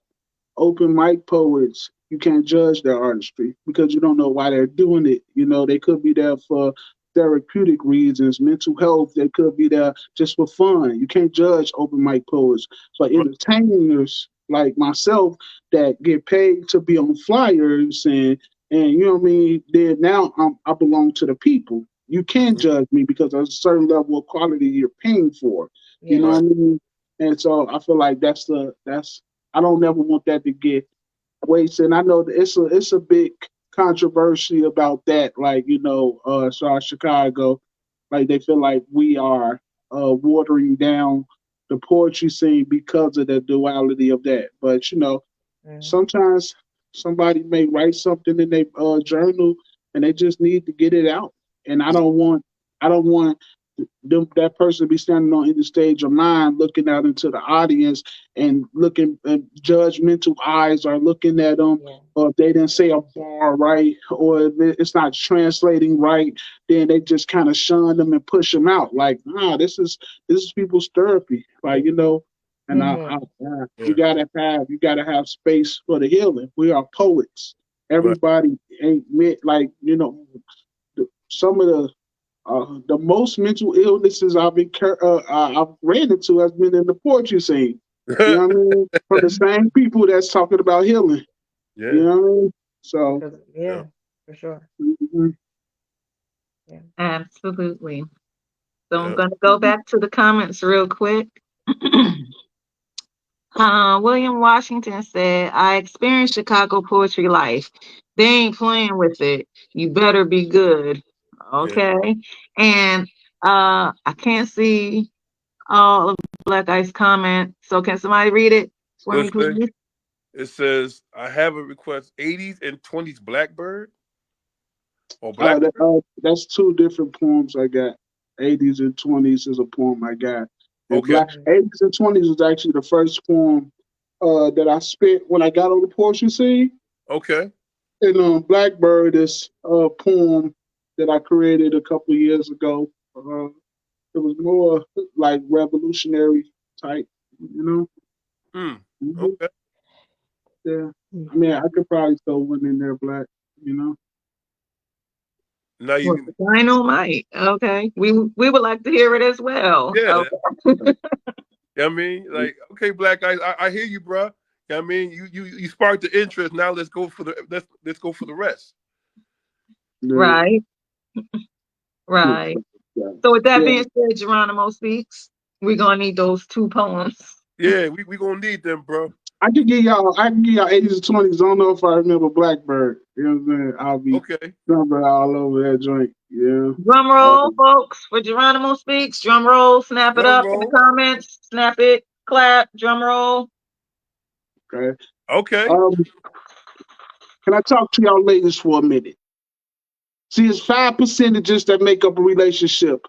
open mic poets, you can't judge their artistry because you don't know why they're doing it. They could be there for therapeutic reasons, mental health. They could be there just for fun. You can't judge open mic poets. But Right. entertainers like myself that get paid to be on flyers and you know what I mean. Then now I belong to the people. You can't Mhm. judge me because there's a certain level of quality you're paying for. You know Yeah. what I Right. mean? And so I feel like that's I don't never want that to get wasted. And I know that it's a big controversy about that. Like so Chicago, like they feel like we are watering down the poetry scene because of the duality of that. But Mm-hmm. sometimes somebody may write something in their journal and they just need to get it out. And I don't want that person be standing on the stage of mind, looking out into the audience and looking judgmental eyes, or looking at them, Yeah. or if they didn't say a bar right, or if it's not translating right, then they just kind of shun them and push them out. Like, nah, this is people's therapy, like, And Mm-hmm. Yeah. you gotta have space for the healing. We are poets. Right. Everybody ain't meant like some of the most mental illnesses I've ran into has been in the poetry scene. You know what I mean? From the same people that's talking about healing. You Yeah. know what I mean? So, Because Yeah. yeah, for sure. mhm. Yeah. Absolutely. So I'm Yeah. going to go back to the comments real quick. William Washington said, I experienced Chicago poetry life. They ain't playing with it. You better be good. Yeah. Okay. And I can't see all of Black Ice comment. So can somebody read it for me, Listen, please? it says, I have a request 80s and 20s Blackbird or That, Blackbird. that's two different poems I got. 80s and 20s is a poem I got. And Okay. Black Mm-hmm. 80s and 20s was actually the first poem that I spit when I got on the poetry scene. Okay. And Blackbird is a poem that I created a couple of years ago. It was more like revolutionary type, you know. Hmm. hmm Okay. Yeah, I Mm-hmm. mean, I could probably throw one in there, Black. You know. Now Well, you, Dynamite. Okay. We would like to hear it as well. yeah. Okay. I mean, like, okay, Black Eyes, I hear you, bro. I mean, you sparked the interest. Now let's go for the rest. Yeah. Right. Right. Yeah. So with that Yeah. being said, Geronimo speaks. We're gonna need those two poems. Yeah, we gonna need them, bro. I can give y'all 80s and 20s. I don't know if I remember Blackbird. You know what I'm saying? I'll be Okay. number all over that joint. Yeah. Drum roll, Um, folks, for Geronimo speaks. Drum roll, snap it Drum up in the roll. comments. Snap it, clap, drum roll. okay. Okay. Um, can I talk to y'all ladies for a minute? See, it's 5 percentages that make up a relationship.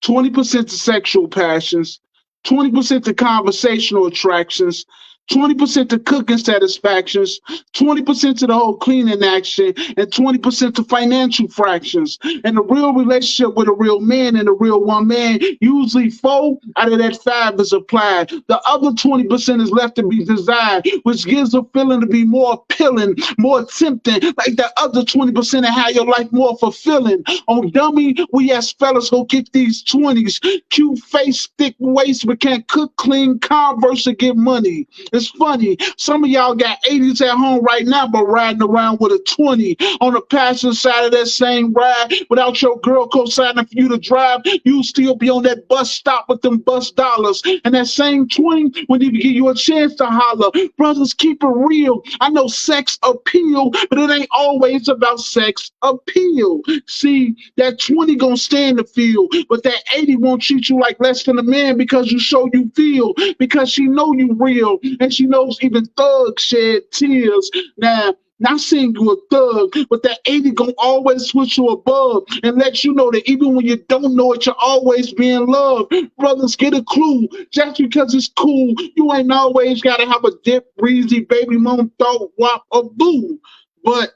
20% to sexual passions, 20% to conversational attractions, 20% to cooking satisfactions, 20% to the whole cleaning action, and 20% to financial fractions. And a real relationship with a real man and a real woman, usually 4 out of that 5 is applied. The other 20% is left to be desired, which gives a feeling to be more appealing, more tempting, like that other 20% and how your life more fulfilling. On dummy, we as fellas go get these 20s. Cute face, thick waist, but can't cook, clean, converse, or get money. It's funny. Some of y'all got 80s at home right now, but riding around with a 20 on the passenger side of that same ride. Without your girl co-signing for you to drive, you still be on that bus stop with them bus dollars. And that same 20 wouldn't even give you a chance to holler. Brothers, keep it real. I know sex appeal, but it ain't always about sex appeal. See, that 20 gonna stay in the field, but that 80 won't treat you like less than a man because you show you feel, because she know you real, and she knows even thugs shed tears. Now, not saying you a thug, but that 80 gonna always switch you above and let you know that even when you don't know it, you're always being loved. Brothers, get a clue. Just because it's cool, you ain't always gotta have a dip, breezy, baby mom, thought, wop, or boo. But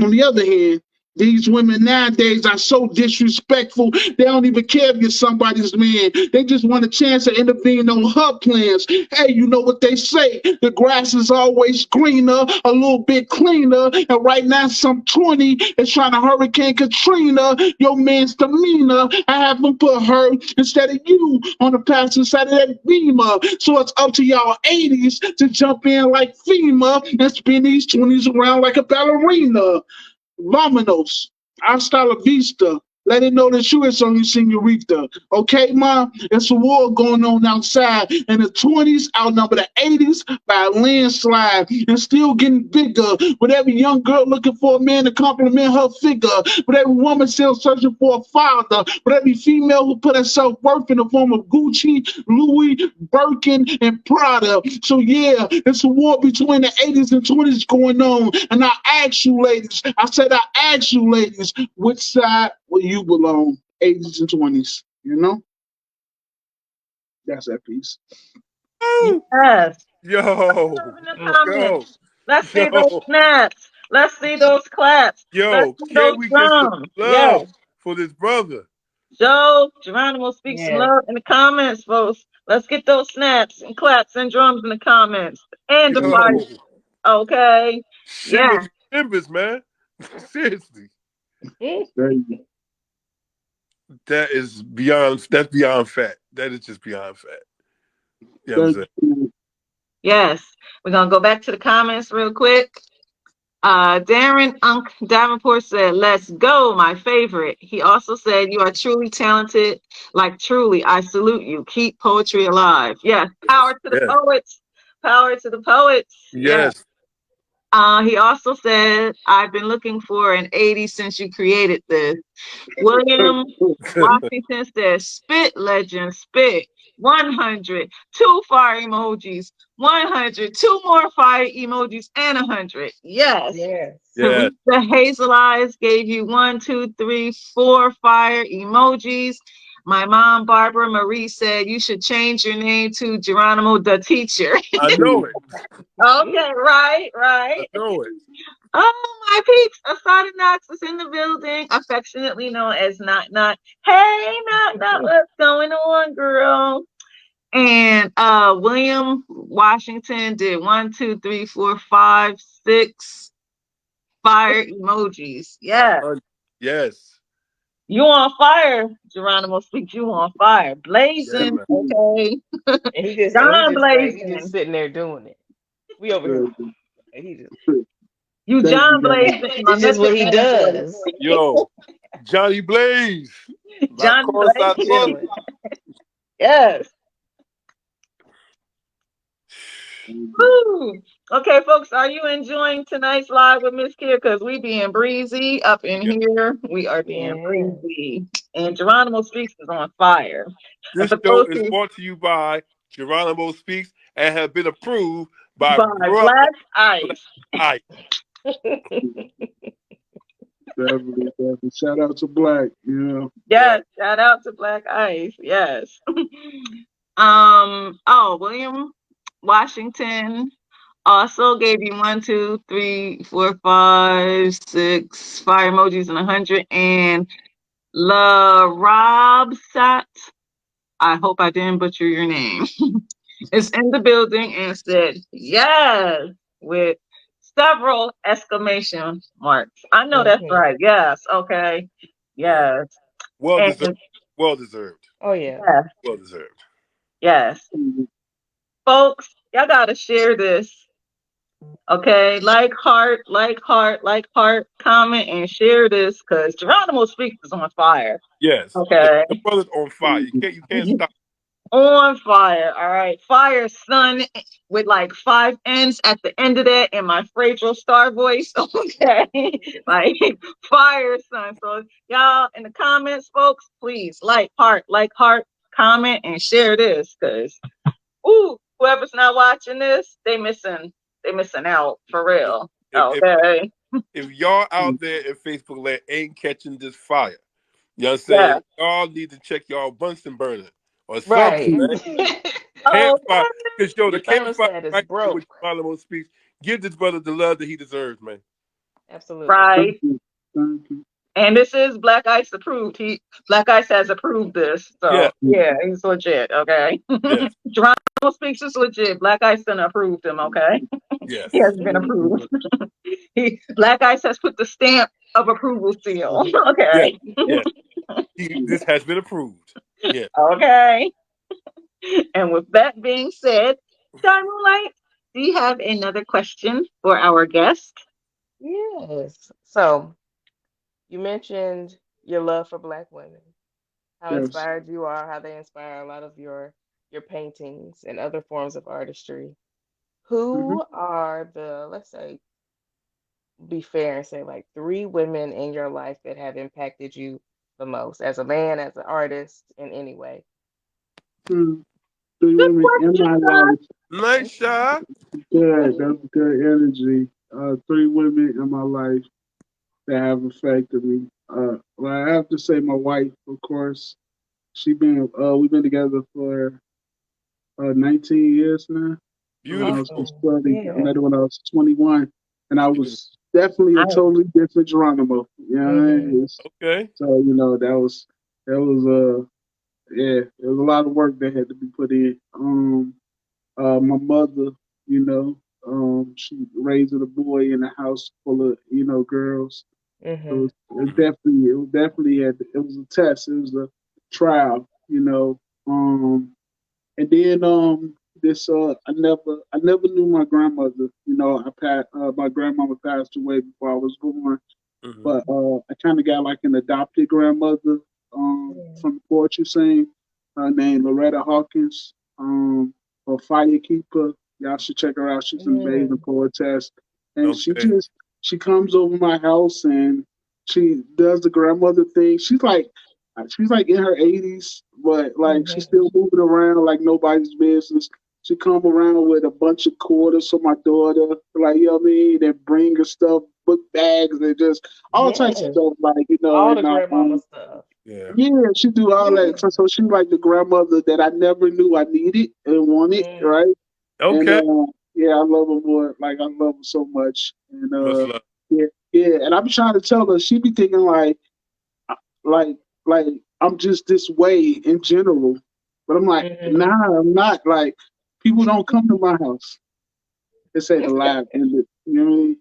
on the other hand, these women nowadays are so disrespectful. They don't even care if you're somebody's man. They just want a chance to intervene on her plans. Hey, you know what they say? The grass is always greener, a little bit cleaner. And right now, some 20 is trying to Hurricane Katrina your man's demeanor. I have them put her instead of you on the passenger side of that beamer. So it's up to y'all 80s to jump in like FEMA and spin these 20s around like a ballerina. Vámonos. Hasta la vista. Let it know that you is on you, senorita. Okay, ma? It's a war going on outside. And the 20s outnumber the 80s by a landslide and still getting bigger. With every young girl looking for a man to compliment her figure. With every woman still searching for a father. With every female who put herself worth in the form of Gucci, Louis, Birkin, and Prada. So yeah, it's a war between the 80s and 20s going on. And I ask you ladies, which side will you belong? 80s and 20s. You know, that's that piece. Oh, Yes. yo, In the Mm, yo, comments. Let's see those yo, snaps. Let's see those claps. Let's yo. see those Can we get some drums. Yes. love for this brother? Joe Geronimo speaks some yes. love in the comments, folks. Let's get those snaps and claps and drums in the comments. And the fire. Yo, Okay. Yeah. shivers, shivers, man. Seriously, Mm, There you that is beyond. That's beyond fat. That is just beyond fat. You know what I'm go. saying? Yes. We're gonna go back to the comments real quick. Darren Unk Davenport said, "Let's go, my favorite." He also said, "You are truly talented. Like truly, I salute you. Keep poetry alive." Yes, Yes, power to the yes, poets. Power to the poets. Yeah. yes. He also said, "I've been looking for an 80 since you created this." William Washington says, "Spit legend, spit. 100, two fire emojis, 100, two more fire emojis, and 100. Yes. yes. Yes. Teresa Hazel Eyes gave you one, two, three, four fire emojis. My mom, Barbara Marie, said you should change your name to Geronimo the Teacher. I know it. Okay, right, I right. know it. Oh, my peeps. Asada Knox is in the building, affectionately known as Not Not. Hey, Not Not, what's going on, girl? And William Washington did one, two, three, four, five, six fire emojis. Yeah. 100. Yes. You on fire, Geronimo speaks. You on fire. Yeah, Blazing, man. okay. And he John just like he just Blazing. sitting there doing it. We over here. And he just You Thank John you, guys. Blazing, my it's just what method he man said. does. Yo, Johnny Blaze. La John cosa He Blazing. toda. chilling. Yes. Woo. Okay, folks, are you enjoying tonight's live with Miss.KIR? Because we being breezy up in Yeah. here. We are being Yeah. breezy. And Geronimo Speaks is on fire. And This for show those is who brought to you by Geronimo Speaks and have been approved by by Brother Black Black Ice. Eye. Definitely, definitely. Shout out to Black. You know, Yeah. Yes, shout out to Black Ice. Yes. William Washington also gave you one, two, three, four, five, six fire emojis and 100. And La Robsat, I hope I didn't butcher your name, is in the building and said yes with several exclamation marks. I know that's Mhm. right. Yes. Okay. Yeah. Yes. Well And deserved. Well deserved. Oh yeah. yes, Well deserved. yes. Folks, y'all gotta share this. Okay. Like heart, comment, and share this because Geronimo Speaks is on fire. Yes. Yes. Okay. The brother's on fire. You can't stop. On fire. All right. Fire sun with like five N's at the end of that in my Fragile Star voice. Okay. Like fire sun. So y'all in the comments, folks, please like heart, comment, and share this because whoever's not watching this, they missing out for real. If if Okay. if y'all out there in Facebook land ain't catching this fire, you know what I'm Yeah. saying? Y'all need to check y'all Bunsen burner or something, Right. man. Campfire. Okay. Because yo, the Your campfire thermostat is right there with broke. Geronimo Speaks. Give this brother the love that he deserves, man. Absolutely. Right. thank you. Thank you. And this is Black Ice approved. Black Ice has approved this. Yeah, So yeah, he's legit. Okay. yes, Geronimo Speaks is legit. Black Ice done approved him. Okay. yes, He has been approved. Black Ice has put the stamp of approval seal. yes, Okay. yes. This has been approved. Yeah. Okay. And with that being said, Shai Moonlight, do you have another question for our guest? Yes. So you mentioned your love for Black women, how Yes. inspired you are, how they inspire a lot of your paintings and other forms of artistry. Hmm. Who are the, let's say, be fair and say like three women in your life that have impacted you the most as a man, as an artist, in any way? Hmm. Three Good women in question, my Shai. life. Nice Okay. shot. Good. That's good energy. Three women in my life that have affected me. Well, I have to say my wife, of course. We've been together for 19 years now. I was Beautiful. just Awesome. 20. I Yeah. met her when I was 21, and I Beautiful. was definitely a I, totally different Geronimo. You know, what I Mm-hmm. mean? Okay. So that was yeah, there was a lot of work that had to be put in. My mother, you know, she raised a boy in a house full of girls. It Mm-hmm. was it Mhm. definitely it was definitely had it was a test. It was a trial. And then this I never knew my grandmother. My grandmama passed away before I was born, Mhm. but I kind of got like an adopted grandmother Yeah. from the poetry scene, named Loretta Hawkins, or Firekeeper. Y'all should check her out. She's an amazing Mm. poetess, and Okay. she comes over my house and she does the grandmother thing. She's like in her 80s, but like she's Mm-hmm. still moving around like nobody's business. She come around with a bunch of quarters for my daughter, like you know what I mean, and bring her stuff, book bags, and just all types of Yes. stuff, like All the and grandmama stuff. Yeah. yeah, she do all that. Yeah. So she's like the grandmother that I never knew I needed and wanted, Mm. right? And Okay. yeah, I love her more. Like I love her so much, and Much love. yeah, yeah. And I'm trying to tell her, she be thinking like like I'm just this way in general, but I'm like, Mm-hmm. nah, I'm not. Like people don't come to my house. They say the live ended. You know what I mean?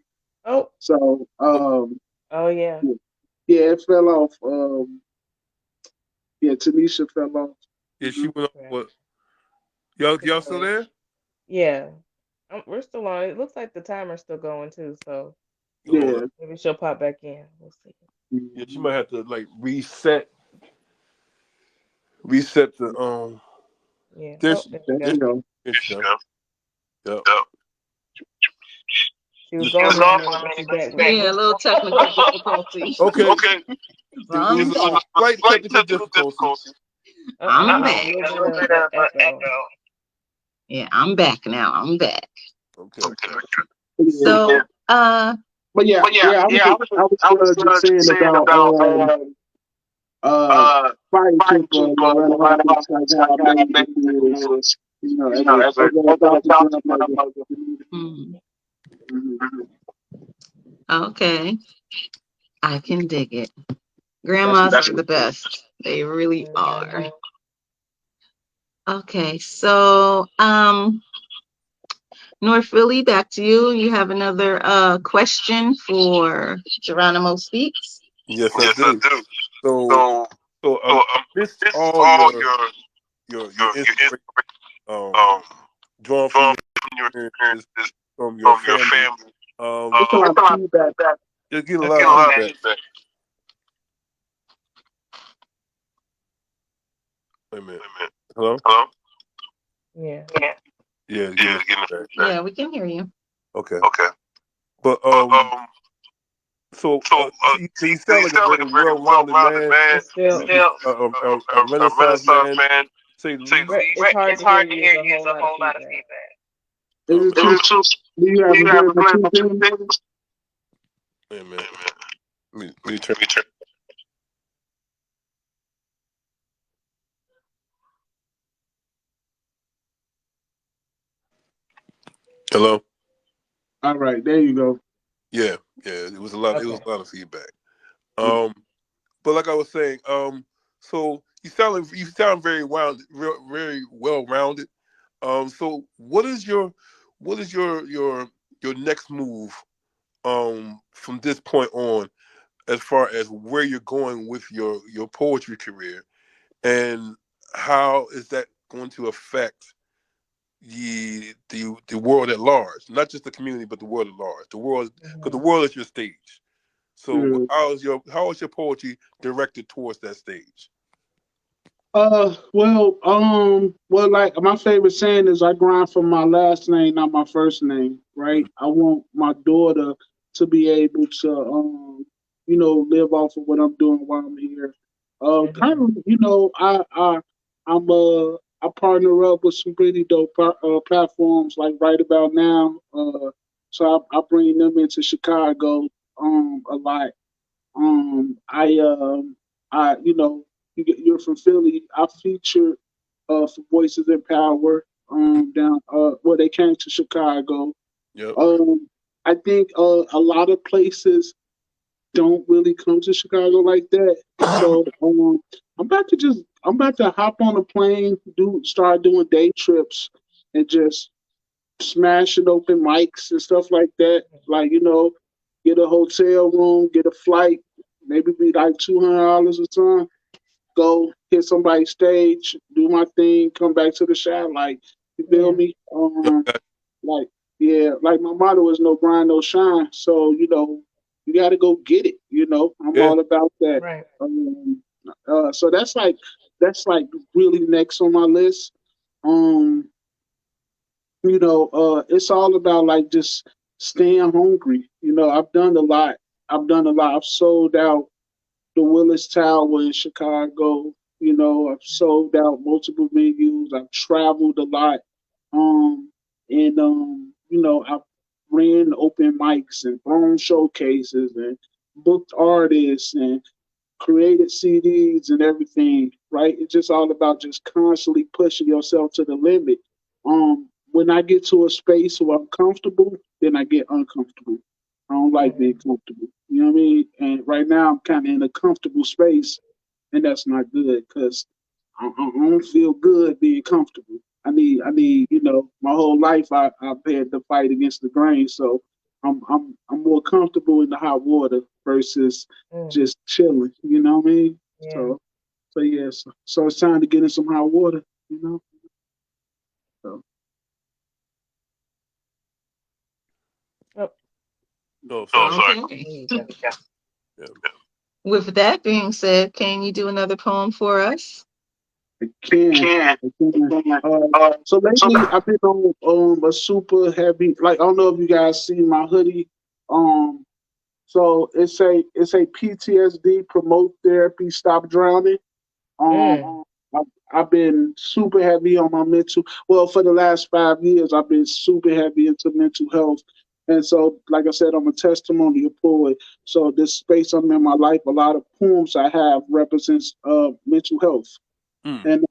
Oh. So Oh yeah. yeah, it fell off. Yeah, Tanisha fell off. Yeah, she went on Right. what? Y'all still Control. there? Yeah. We're still on. It looks like the timer's still going too, so Oh, Yeah. maybe she'll pop back in. We'll see. yeah, she Mhm. might have to like reset the Yeah. there Oh, she there you There there go. you go. there she go. Yep. She was The gone thing, for a minute, but she's back with yeah, a us. little technical difficulty. okay, As it long was as a slight technical difficulty. I I'm hear a back. little bit of an echo. Yeah, I'm back now. I'm back. Okay. Yeah. So, But yeah, I was just saying about uh Firekeeper Loretta Hawkins, like how amazing she is, as an adopted grandmother. mm, Mhm. okay, I can dig it. That's Grandmas my are the best. They really Mm-hmm. are. Okay, so North Philly, back to you. You have another question for Geronimo Speaks. Yes, I do. So I missed all your inspiration um drawn from your experiences from your family. It's a lot of feedback. You get a lot of feedback. Wait a minute. Hello? Yeah. Yeah, getting the feedback. Yeah, we can hear you. Okay. But so you sound like a very well-rounded man, It's still a Renaissance man, to say the least. it's hard to hear you. There's a whole lot of feedback. Is it Okay. too? Do you have a very much thing? Wait a minute. Let me turn. Hello. All right, there you go. Yeah, yeah. It was a lot. It was Okay. a lot of feedback. Yeah. Um, but like I was saying, so you sound very very well rounded. So what is your next move from this point on as far as where you're going with your poetry career, and how is that going to affect the world at large, not just the community, but the world at large. The world, because the Mm-hmm. world is your stage. So Yeah. how is your poetry directed towards that stage? Well, like my favorite saying is, I grind for my last name, not my first name, right? Mhm. I want my daughter to be able to, live off of what I'm doing while I'm here. Kind Mm-hmm. of, I partner up with some pretty dope platforms, like right about now. So I bring them into Chicago, a lot. I you're from Philly. I featured for Voices in Power down well they came to Chicago. Yep. I think a lot of places don't really come to Chicago like that. So I'm about to hop on a plane, start doing day trips, and just smashing open mics and stuff like that. Like get a hotel room, get a flight, maybe be like $200 or something. Go hit somebody's stage, do my thing, come back to the shop. Like you feel Yeah. me? Okay. Like yeah, like my motto is no grind, no shine. So you got to go get it. I'm Yeah. all about that. Right. So that's like really next on my list. Um, it's all about like just staying hungry. I've done a lot. I've sold out the Willis Tower in Chicago. I've sold out multiple venues. I've traveled a lot. I've ran open mics and thrown showcases and booked artists and created CDs and everything, right? It's just all about just constantly pushing yourself to the limit. When I get to a space where I'm comfortable, then I get uncomfortable. I don't like being Mm-hmm. comfortable. You know what I mean? And right now I'm kind of in a comfortable space, and that's not good because I don't feel good being comfortable. I need, my whole life I've had to fight against the grain, so I'm more comfortable in the hot water versus Mm. just chilling. You know what I mean? Yeah. So yes, so it's time to get in some hot water. You know. So Oh, No, sorry. Okay. there you go. Yeah. With that being said, can you do another poem for us? I can. I can. So lately I've been on a super heavy. Like I don't know if you guys see my hoodie. Um, So it's a PTSD promote therapy, stop drowning. Mm. Um, I've been super heavy on my mental. Well, for the last 5 years, I've been super heavy into mental health. And so, like I said, I'm a testimonial poet. So this space I'm in my life, a lot of poems I have represents mental health. Mm. And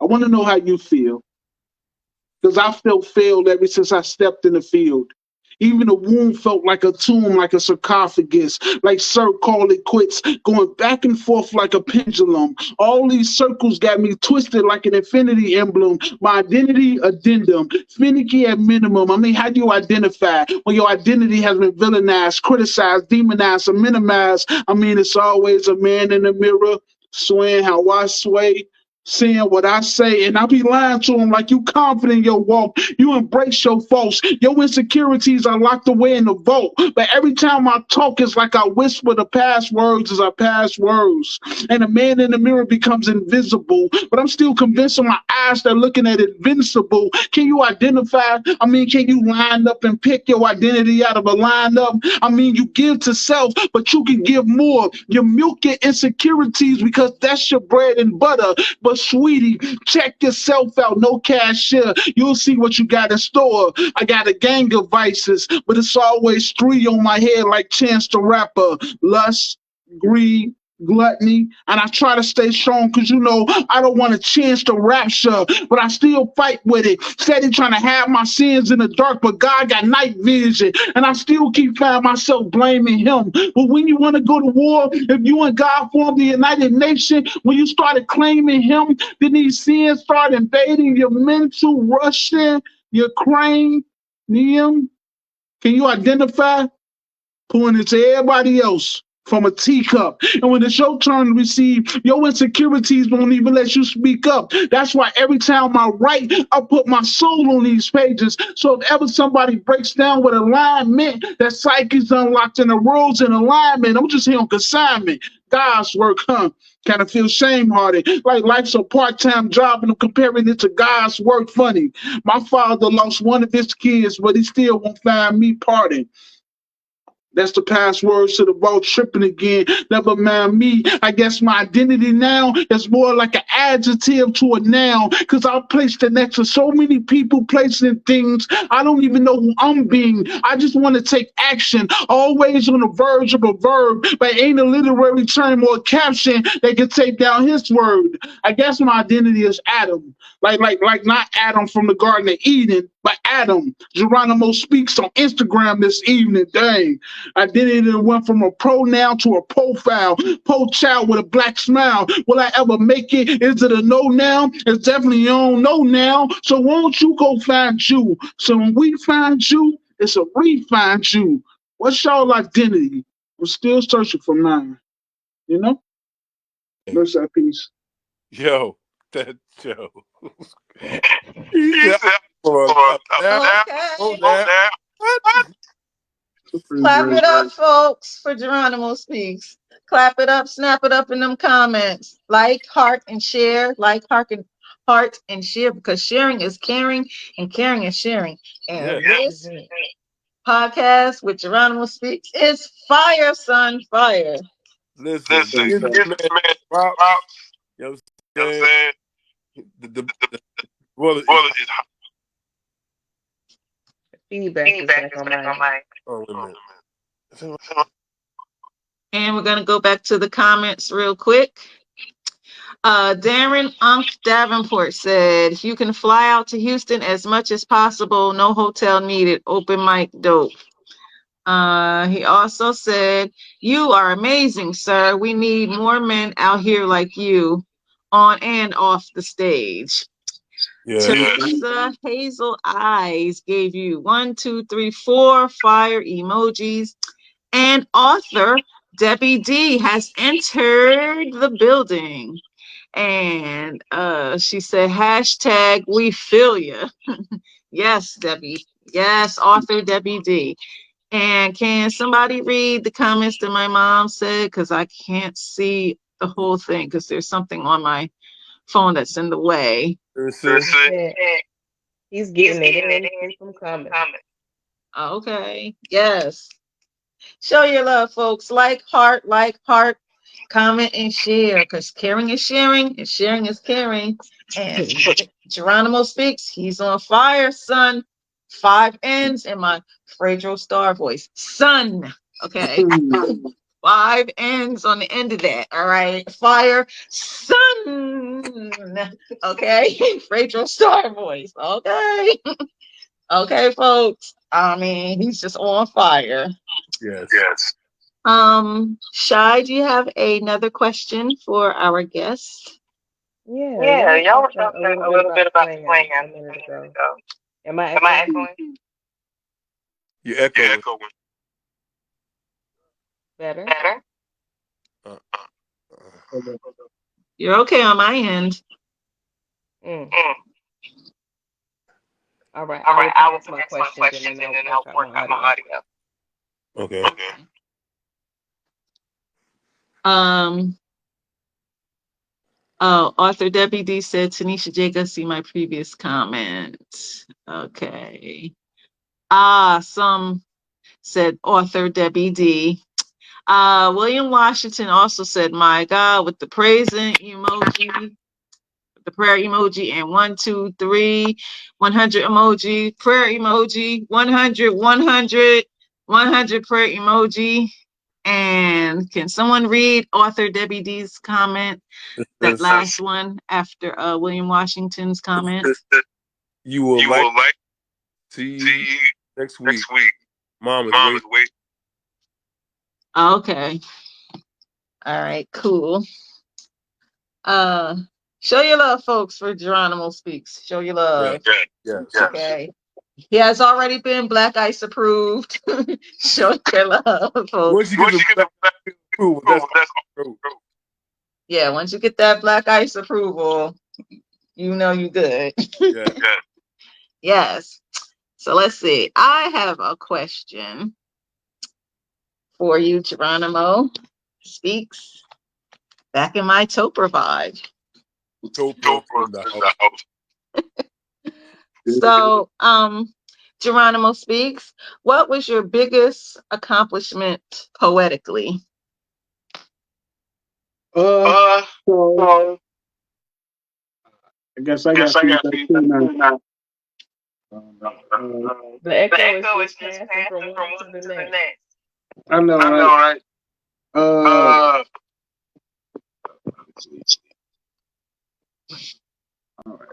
I want to know how you feel. Because I felt failed ever since I stepped in the field. Even the womb felt like a tomb, like a sarcophagus, like Sir called it quits, going back and forth like a pendulum. All these circles got me twisted like an infinity emblem. My identity addendum, finicky at minimum. I mean, how do you identify when your identity has been villainized, criticized, demonized, or minimized? I mean, it's always a man in the mirror, swaying how I sway, saying what I say, and I be lying to him like you confident in your walk. You embrace your faults. Your insecurities are locked away in the vault. But every time I talk, it's like I whisper the passwords as I pass words. And the man in the mirror becomes invisible. But I'm still convinced of my eyes that are looking at invincible. Can you identify? I mean, can you line up and pick your identity out of a lineup? I mean, you give to self, but you can give more. You milk your insecurities because that's your bread and butter. But sweetie, check yourself out. No cashier. You'll see what you got in store. I got a gang of vices, but it's always three on my head like Chance the Rapper. Lust, greed, gluttony, and I try to stay strong because I don't want a chance to rapture, but I still fight with it. Steady trying to hide my sins in the dark, but God got night vision, and I still keep finding myself blaming Him. But when you want to go to war, if you and God formed the United Nation, when you started claiming Him, then these sins start invading your mental, Russian, your cranium. Can you identify? Pouring it to everybody else from a teacup. And when it's your turn to receive, your insecurities won't even let you speak up. That's why every time I write, I put my soul on these pages. So if ever somebody breaks down with alignment, that psyche's unlocked and the rules in alignment, I'm just here on consignment. God's work, huh? Kind of feel shame-hearted, like life's a part-time job and I'm comparing it to God's work. Funny, my father lost one of his kids, but he still won't find me pardon. That's the passwords to the vault tripping again. Never mind me. I guess my identity now is more like an adjective to a noun. Cause I'm placed next to so many people, places, and things. I don't even know who I'm being. I just want to take action. Always on the verge of a verb, but ain't a literary term or a caption that can take down his word. I guess my identity is Adam. Like not Adam from the Garden of Eden, but Adam. Jeronimo Speaks on Instagram this evening. Dang. Identity went from a pronoun to a profile. Po child with a black smile. Will I ever make it? Is it a no now? It's definitely a don't know now. So won't you go find you? So when we find you, it's a re-find you. What's y'all identity? I'm still searching for mine. You know? Rest that peace. Yo, that yo. He said, Clap it up, folks, for Geronimo Speaks. Clap it up, snap it up in them comments. Like, heart, and share. Like, heart, and share, because sharing is caring, and caring is sharing. And this podcast with Geronimo Speaks is fire, son, fire. Listen, give this man props. You know what I'm saying? The brother is hot. Feedback is back on my. Oh, wait a minute. And we're going to go back to the comments real quick. Darren Davenport said, you can fly out to Houston as much as possible. No hotel needed. Open mic dope. He also said, you are amazing, sir. We need more men out here like you on and off the stage. Teresa Hazel Eyes gave you 1, 2, 3, 4 fire emojis. And author Debbie D has entered the building. And she said, hashtag we feel ya. Yes, Debbie. Yes, author Debbie D. And can somebody read the comments that my mom said? Because I can't see the whole thing because there's something on my phone that's in the way. He's getting it in. Keep them coming. Okay. Yes. Show your love, folks. Like, heart, comment, and share. Because caring is sharing, and sharing is caring. And Geronimo Speaks. He's on fire, son. 5 N's in my Fredro Star voice. Son. Okay. 5 N's on the end of that. All right. Fire, son. Okay. Fredro Star voice. Okay. Okay, folks. I mean, he's just on fire. Yes. Shai, do you have another question for our guest? Yeah, y'all were talking a little bit about plan a minute ago. Am I echoing? You're echoing. Better? You're okay on my end. All right, I will ask my questions and then I'll work out my audio. Okay. Author Debbie D said, Tanisha Jacobs, see my previous comment. Okay. Some said author Debbie D. William Washington also said, my God, with the praising emoji, the prayer emoji, and 1, 2, 3, 100 emoji, prayer emoji, 100, 100, 100 prayer emoji. And can someone read author Debbie D's comment? That last one after William Washington's comment. You will like see you next week. Mom is waiting. Okay. All right, cool. Show your love, folks, for Geronimo Speaks. Show your love. Yes. Okay. He has already been Black Ice approved. Show your love, folks. Once you get the Black Ice approval, that's true. Yeah, once you get that Black Ice approval, you know you're good. Yes. So let's see. I have a question for you, Geronimo Speaks. Back in my Topher vibe. So, Geronimo Speaks, what was your biggest accomplishment poetically? Uh, so So I guess I got feedback too now. now. Uh, The The echo is echo is just just passing from passing from one to one the to the next. next. I know, I know, right? right? Uh, Uh, let's see. All right.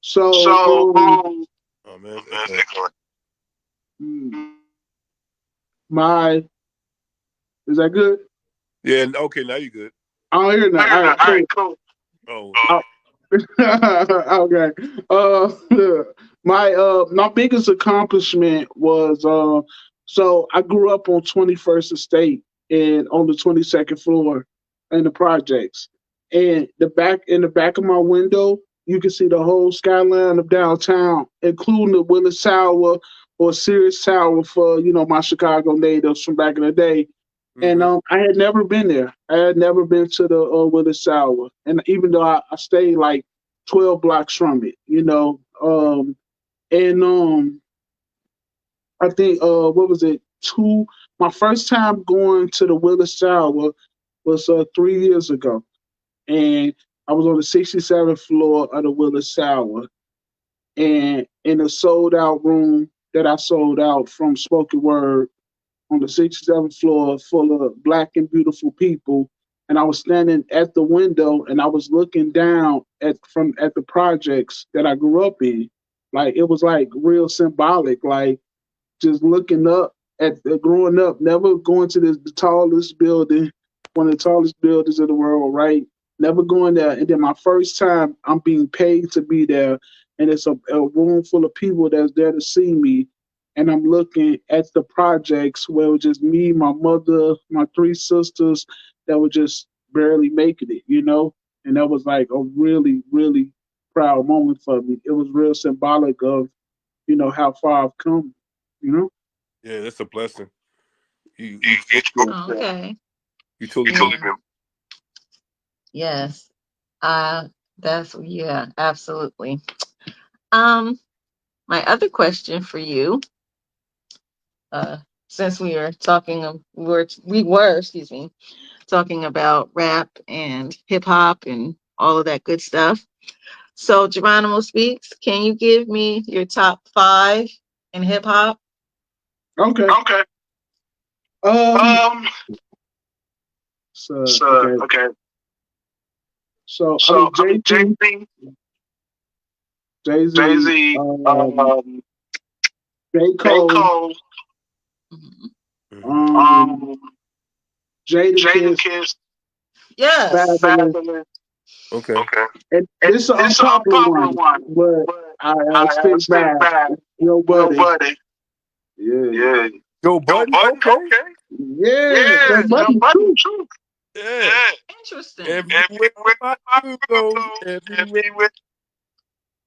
So, so Oh man, it's that's echoing. excellent. hmm, my is that good? Yeah. Okay. Now you good. I don't hear that. All right, All cool. right, cool. Oh. Oh, okay. Uh, my biggest accomplishment was so I grew up on 21st Estate and on the 22nd floor in the projects. And the back of my window, you can see the whole skyline of downtown, including the Willis Tower or Sears Tower for my Chicago natives from back in the day. And Mm-hmm. I had never been there. I had never been to the Willis Tower, and even though I stayed like 12 blocks from it, and I think what was it? My first time going to the Willis Tower was 3 years ago, and I was on the 67th floor of the Willis Tower, and in a sold out room that I sold out from spoken word on the 67th floor full of black and beautiful people. And I was standing at the window and I was looking down at the projects that I grew up in. Like it was like real symbolic. Like just looking up at growing up, never going to the tallest building, one of the tallest buildings in the world, right? Never going there. And then my first time, I'm being paid to be there. And it's a room full of people that's there to see me. And I'm looking at the projects where it was just me, my mother, my three sisters that were just barely making it. And that was like a really, really proud moment for me. It was real symbolic of, how far I've come, you know? Yeah, that's a blessing. You spoke. Yeah. Oh, okay. You totally You meant. totally Yeah. Yes. Uh, that's, yeah, absolutely. Um, my other question for you, uh, since we were, excuse me, talking about rap and hip hop and all of that good stuff. So, Geronimo Speaks, can you give me your top five in hip hop? Okay. Okay. Um. Um. So So okay. okay. So I So mean I mean, Jay Jay Z, Z, Jay Jay Z, Z, J J Cole, Cole, Mhm. Mm-hmm. um, um, Jada Jadakiss, Kiss, Yes. Fabulous, Fabulous. Okay. Okay. and And this is an this is an unpopular unpopular one, one, but but I I stick stick by by Yo Yo Buddy. Buddy. Yeah, Yeah. Joe Joe Budden. Budden. Okay. Okay. yeah, Yo Yeah. Joe Buddy Budden too. too. Yeah. Yeah. Interesting. Everywhere Everywhere I I go, go, everywhere. everywhere.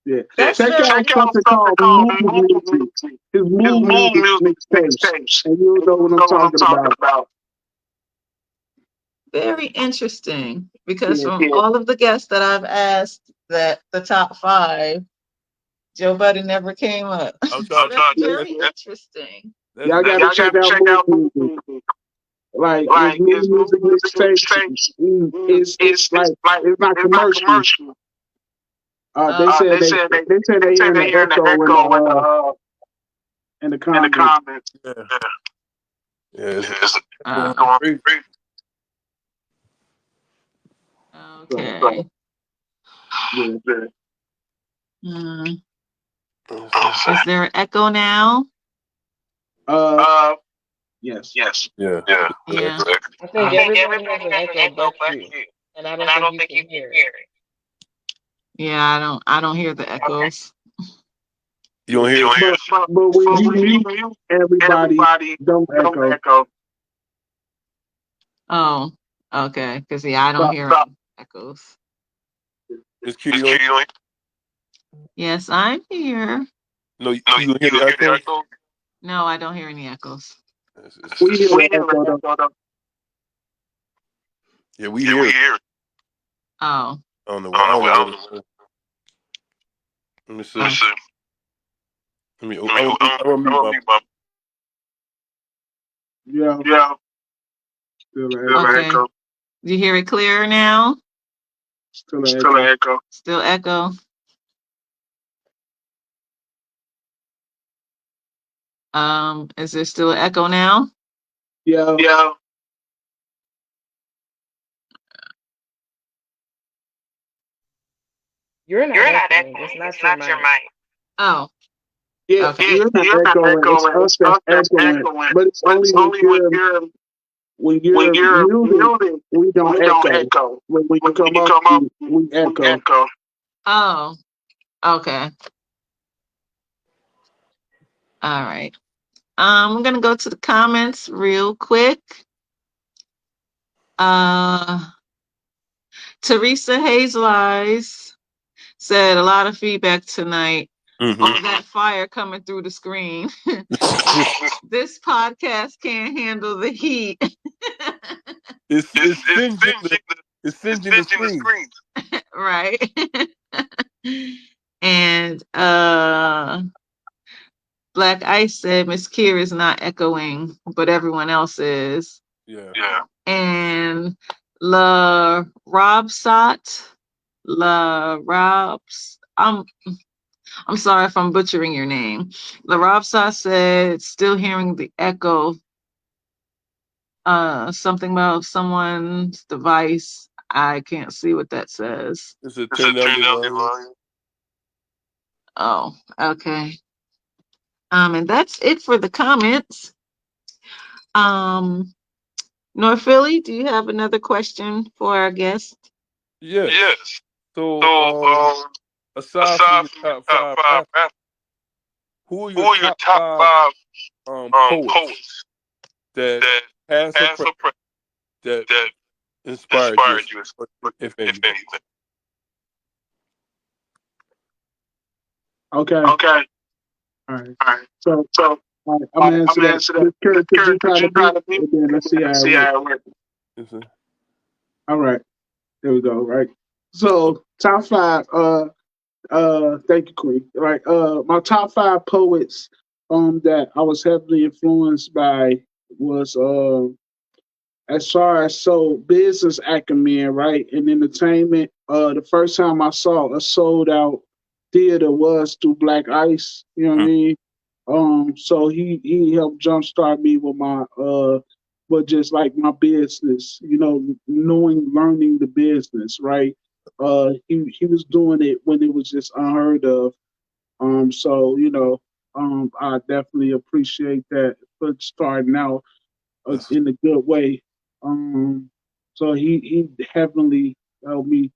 Yeah, Yeah. That's check very out Check out something something called called Move Move Music. Music. His His Move Move Music Music mixtapes, mixtapes. and you'll And know you what I'm know what I'm talking talking about. about. very interesting because Yeah, from Yeah. all of the guests that I've asked that the top five, Joe Budden never came up. I'm So trying. that's yeah. very interesting. That's Y'all got good. to Y'all check gotta out check Move out Move Music. Music. Like his Like Move his Move Music Music mixtapes, mixtapes. it's It's like like it's not it's not commercial. commercial. They Oh, said They they said they they said they they said hearing they the hearing the echo echo in the in the comments. comments. Yeah. Yeah. Yeah. It's It's going uh, crazy. great. So okay. yeah. Yeah. Hmm. Mhm. Is there an echo now? Uh Uh, yes. yes. Yeah. Yeah. Yeah. I think I Uh, think everybody has everybody an has an echo echo but but you, you, and I and don't I think don't you think can you can hear it. hear it. yeah, I don't hear the Okay. echoes. You don't You hear? don't hear But it. But but when you when you mute mute, everybody everybody don't don't echo. echo. Oh, okay. Because yeah, I don't But hear any echoes. It's Q. It's You don't, cute. Yes, I'm here. no, No, you don't hear you the don't hear the echoes. echo. No, I don't hear any echoes. we hear We the hear the echo though. echo though. Yeah, we Yeah, hear we it. hear it. Oh, I don't know I what. I don't don't know. know I what don't it know. is. Let me Let me see. okay. see. I'm gonna mute my. Yeah, Yeah. still an Still echo. okay. Echo. Do you hear it clearer now? Still an Still an echo. echo. Still echo. Is there still an echo now? Yeah. Yeah. You're not You're not echoing. It's echoing. It's not your not your mic. mic. Oh, Yeah, okay. you're not You're not echoing. It's echoing. us It's that's us that's echoing. echoing. But it's But only it's only when when you're you're muted, muted, we don't we don't echo. echo. When you When come you up, come up, we we echo. echo. Oh, okay. All right. I'm gonna go to the comments real quick. Uh, Teresa Hazel Eyes said a lot of feedback tonight. All that fire coming through the screen. This podcast can't handle the heat. it's It's it's it's singeing the singeing the it's it's singeing the singeing the screen. screen. Right. And Black Ice said Mz.KIR is not echoing, but everyone else is. Yeah. Yeah. And La Robsat, La Robs, I'm sorry if I'm butchering your name. La Robsat said still hearing the echo. Something about someone's device. I can't see what that says. It's a It's a turn down turn your down the volume. volume. Oh, okay. And that's it for the comments. Um, North Philly, do you have another question for our guest? Yes. Yes. So, So, aside from aside your from your top top five five rappers, rappers, who are who your are your top top five five poets poets that that past or has present a pre- that that inspired you, inspired you, if if anything? anything? Okay. Okay. All right. All right. So So, I'm gonna I'm answer gonna that. answer that. This Kurt, Just could you curious, could try to you try beat? to be? And then let's see Let's how it see works. how it works. Is it- All right. There we go. Right. So top five. Thank you, Queen. Right. My top five poets. That I was heavily influenced by was as far as so business acumen, right, and entertainment. The first time I saw a sold out theater was through Black Ice. You know what I Mm, mean? So he helped jumpstart me with my but just like my business, learning the business, right? He was doing it when it was just unheard of. So I definitely appreciate that for starting out that's in a good way. Um, so he heavily helped me.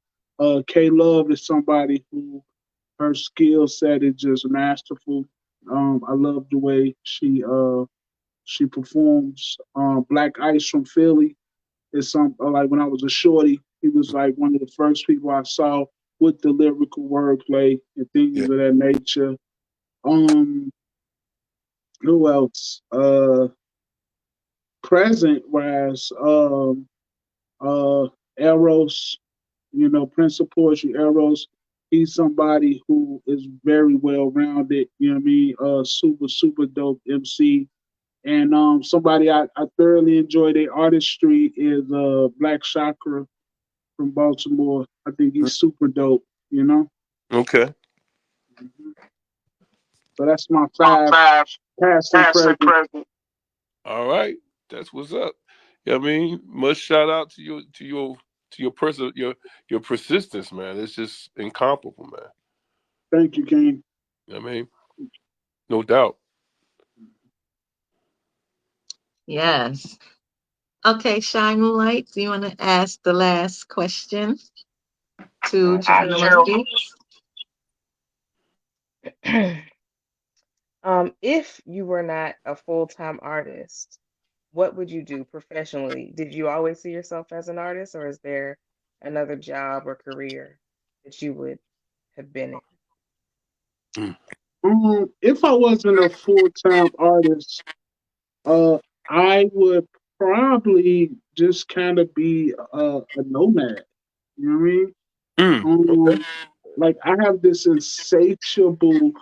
K Love is somebody who her skill set is just masterful. I love the way she performs. Black Ice from Philly is some like when I was a shorty, he was like one of the first people I saw with the lyrical wordplay and yeah. things of that nature. Um, who else? Present was Eros, Prince of Poetry Eros. He's somebody who is very well rounded, you know what I mean? Super, super dope MC. And somebody I thoroughly enjoy their artistry is Black Chakra from Baltimore. I think he's super dope. Okay. Mhm. So that's my My five five past and past and present. present. All right. That's what's up. Yeah, I mean, much shout out to your person your persistence, man. It's just incomparable, man. Thank you, King. You know what I mean, no doubt. Yes. Okay, Shai Moonlight, do you want to ask the last question to Geronimo Absolutely. Speaks? If you were not a full-time artist, what would you do professionally? Did you always see yourself as an artist, or is there another job or career that you would have been in? Mm. If I wasn't a full time artist, Uh, I would probably just kind of be a nomad. You know what I mean? Mm. Okay. Like I have this insatiable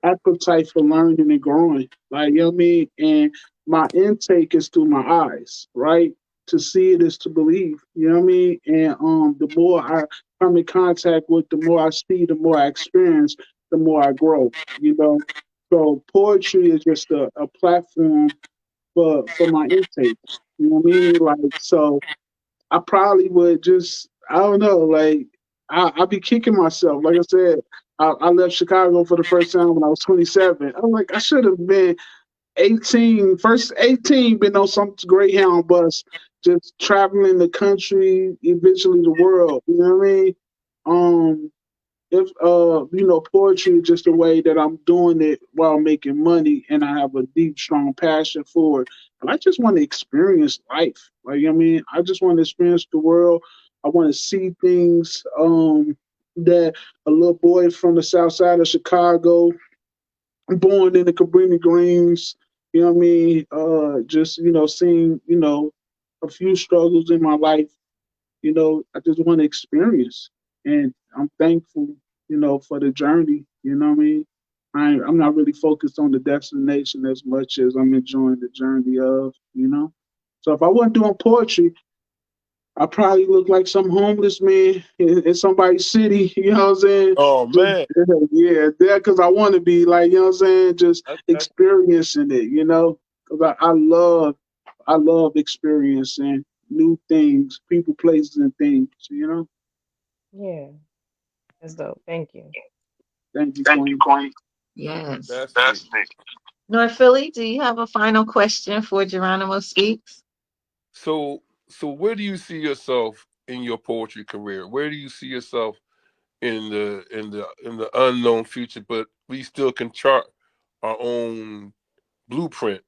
appetite for learning and growing. Like, you know what I mean? And my intake is through my eyes, right? To see it is to believe. You know what I mean? And the more I come in contact with, the more I see, the more I experience, the more I grow. You know, so poetry is just a platform for my intake. You know what I mean? Like, so I probably would just, I don't know, like I'd be kicking myself. Like I said, I left Chicago for the first time when I was 27. I'm like, I should have been 18, first 18, been on some Greyhound bus, just traveling the country, eventually the world. You know what I mean? Um, if poetry is just a way that I'm doing it while making money, and I have a deep strong passion for it, and I just want to experience life. Like, you know what I mean, I just want to experience the world. I want to see things that a little boy from the south side of Chicago, born in the Cabrini Greens, you know what I mean, just seeing a few struggles in my life. I just want to experience. And I'm thankful, for the journey. You know what I mean? I'm not really focused on the destination as much as I'm enjoying the journey of. So if I wasn't doing poetry, I probably look like some homeless man in somebody's city, you know what I'm saying? Oh Just, man, yeah, there because I want to be like, you know what I'm saying, just that's experiencing it. Because I love experiencing new things, people, places, and things. Yeah, that's dope. Thank you. Thank you, Queen. Yes. fantastic. North Philly, do you have a final question for Geronimo Speaks? So, where do you see yourself in your poetry career? Where do you see yourself in the unknown future? But we still can chart our own blueprint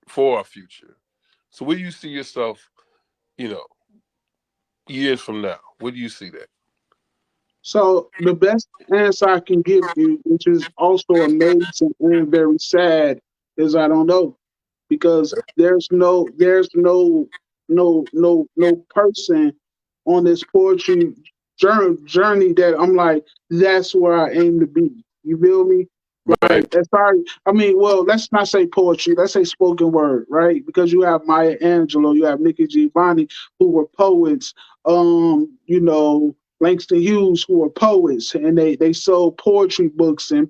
for our future. So, where do you see yourself? You know, years from now, where do you see that? So the best answer I can give you, which is also amazing and very sad, is I don't know. Because there's no person on this poetry journey that I'm like, that's where I aim to be. You feel me? Right, Like, as far, I mean, well, let's not say poetry, let's say spoken word, right? Because you have Maya Angelou, you have Nikki Giovanni, who were poets. Langston Hughes, who were poets, and they sold poetry books, and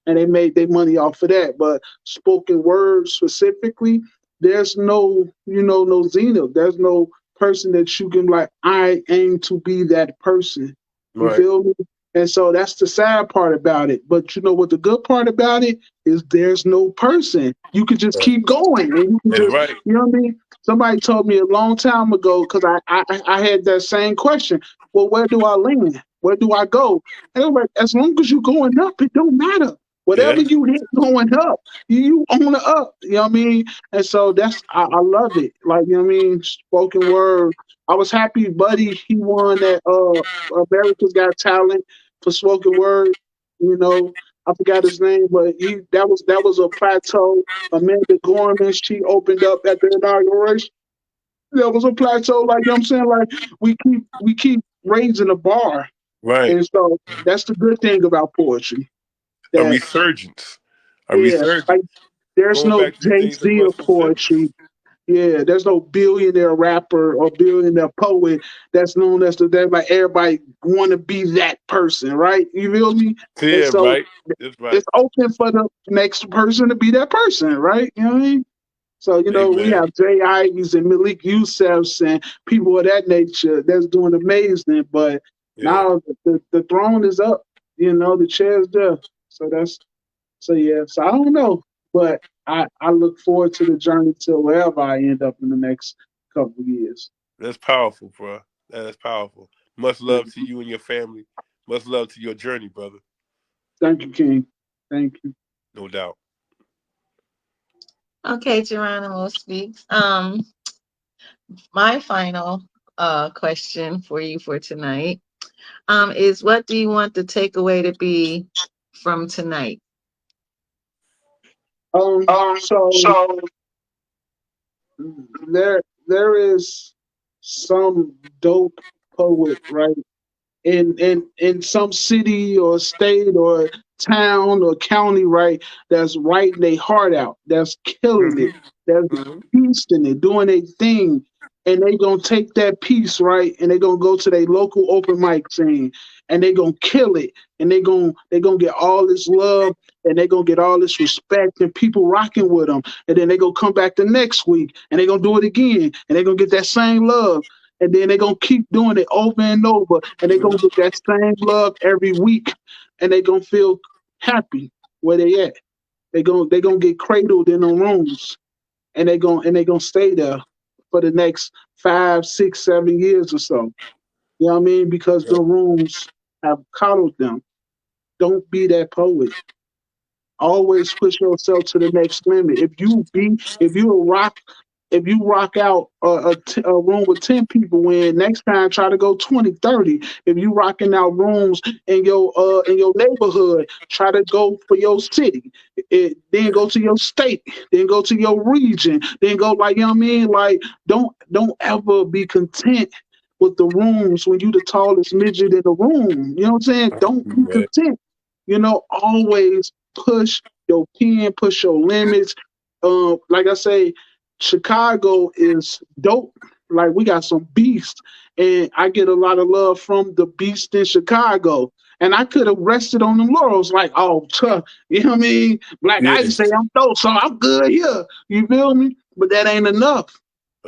they made their money off of that. But spoken word specifically, there's no zenith. There's no person that you can like, I aim to be that person. You right. feel me? And so that's the sad part about it. But you know what the good part about it is, there's no person. You could just keep going, and you can That's just, right. you know what I mean? Somebody told me a long time ago, because I had that same question. Well, where do I land? Where do I go? And I'm like, as long as you're going up, it don't matter. Whatever Yeah, you hit going up, you on the up. You know what I mean? And so I love it. Like, you know what I mean? Spoken word. I was happy Buddy, he won that America's Got Talent for spoken word. You know, I forgot his name, but that was a plateau. Amanda Gorman, she opened up at the inauguration. That was a plateau, like, you know what I'm saying? Like, we keep raising the bar. right. And so that's the good thing about poetry. A That, resurgence, a yeah, like, resurgence. there's Going no back to the days of Jay-Z of Russell Simmons. poetry. Yeah, there's no billionaire rapper or billionaire poet that's known as that, like, everybody want to be that person, right? You feel me? And Yeah, so right. That's right. it's open for the next person to be that person, right? You know what I mean? So, we Amen. have Jay Ives and Malik Youssefs and people of that nature that's doing amazing. But Yeah, now the throne is up, the chair's there. So yeah. So I don't know. But I look forward to the journey to wherever I end up in the next couple of years. that's powerful, bro. That is powerful. Much Thank love to you and your family. Much love to your journey, brother. thank you, King. Thank you. No doubt. Okay, Geronimo Speaks. My final question for you for tonight is, what do you want the takeaway to be from tonight? So there is some dope poet, right? In some city or state or town or county, right, that's writing their heart out, that's killing Mm-hmm. it, that's Mm-hmm. beasting it, doing their thing. And they gonna take that piece, right, and they gonna go to their local open mic scene and they gonna kill it. And they gonna get all this love and they gonna get all this respect and people rocking with them. And then they gonna come back the next week and they gonna do it again and they gonna get that same love. And then they gonna keep doing it over and over and they gonna get that same love every week and they gonna feel happy where they at. They gonna get cradled in the rooms and they gonna stay there for the next 5, 6, 7 years or so. You know what I mean? Because the Right. rooms have coddled them. Don't be that poet. Always push yourself to the next limit. If you a rock, if you rock out a room with 10 people, when next time try to go 20, 30. If you rocking out rooms in your neighborhood, try to go for your city. Then go to your state, then go to your region, then go, like, you know what I mean? Like, don't ever be content with the rooms when you the tallest midget in the room. You know what I'm saying? Don't be Right. content. Always push your pen, push your limits. Like I say, Chicago is dope. Like, we got some beasts, and I get a lot of love from the beast in Chicago. And I could have rested on them laurels, like, oh, you know what I mean? Black Yeah. Ice say I'm dope, so I'm good here. You feel me? But that ain't enough.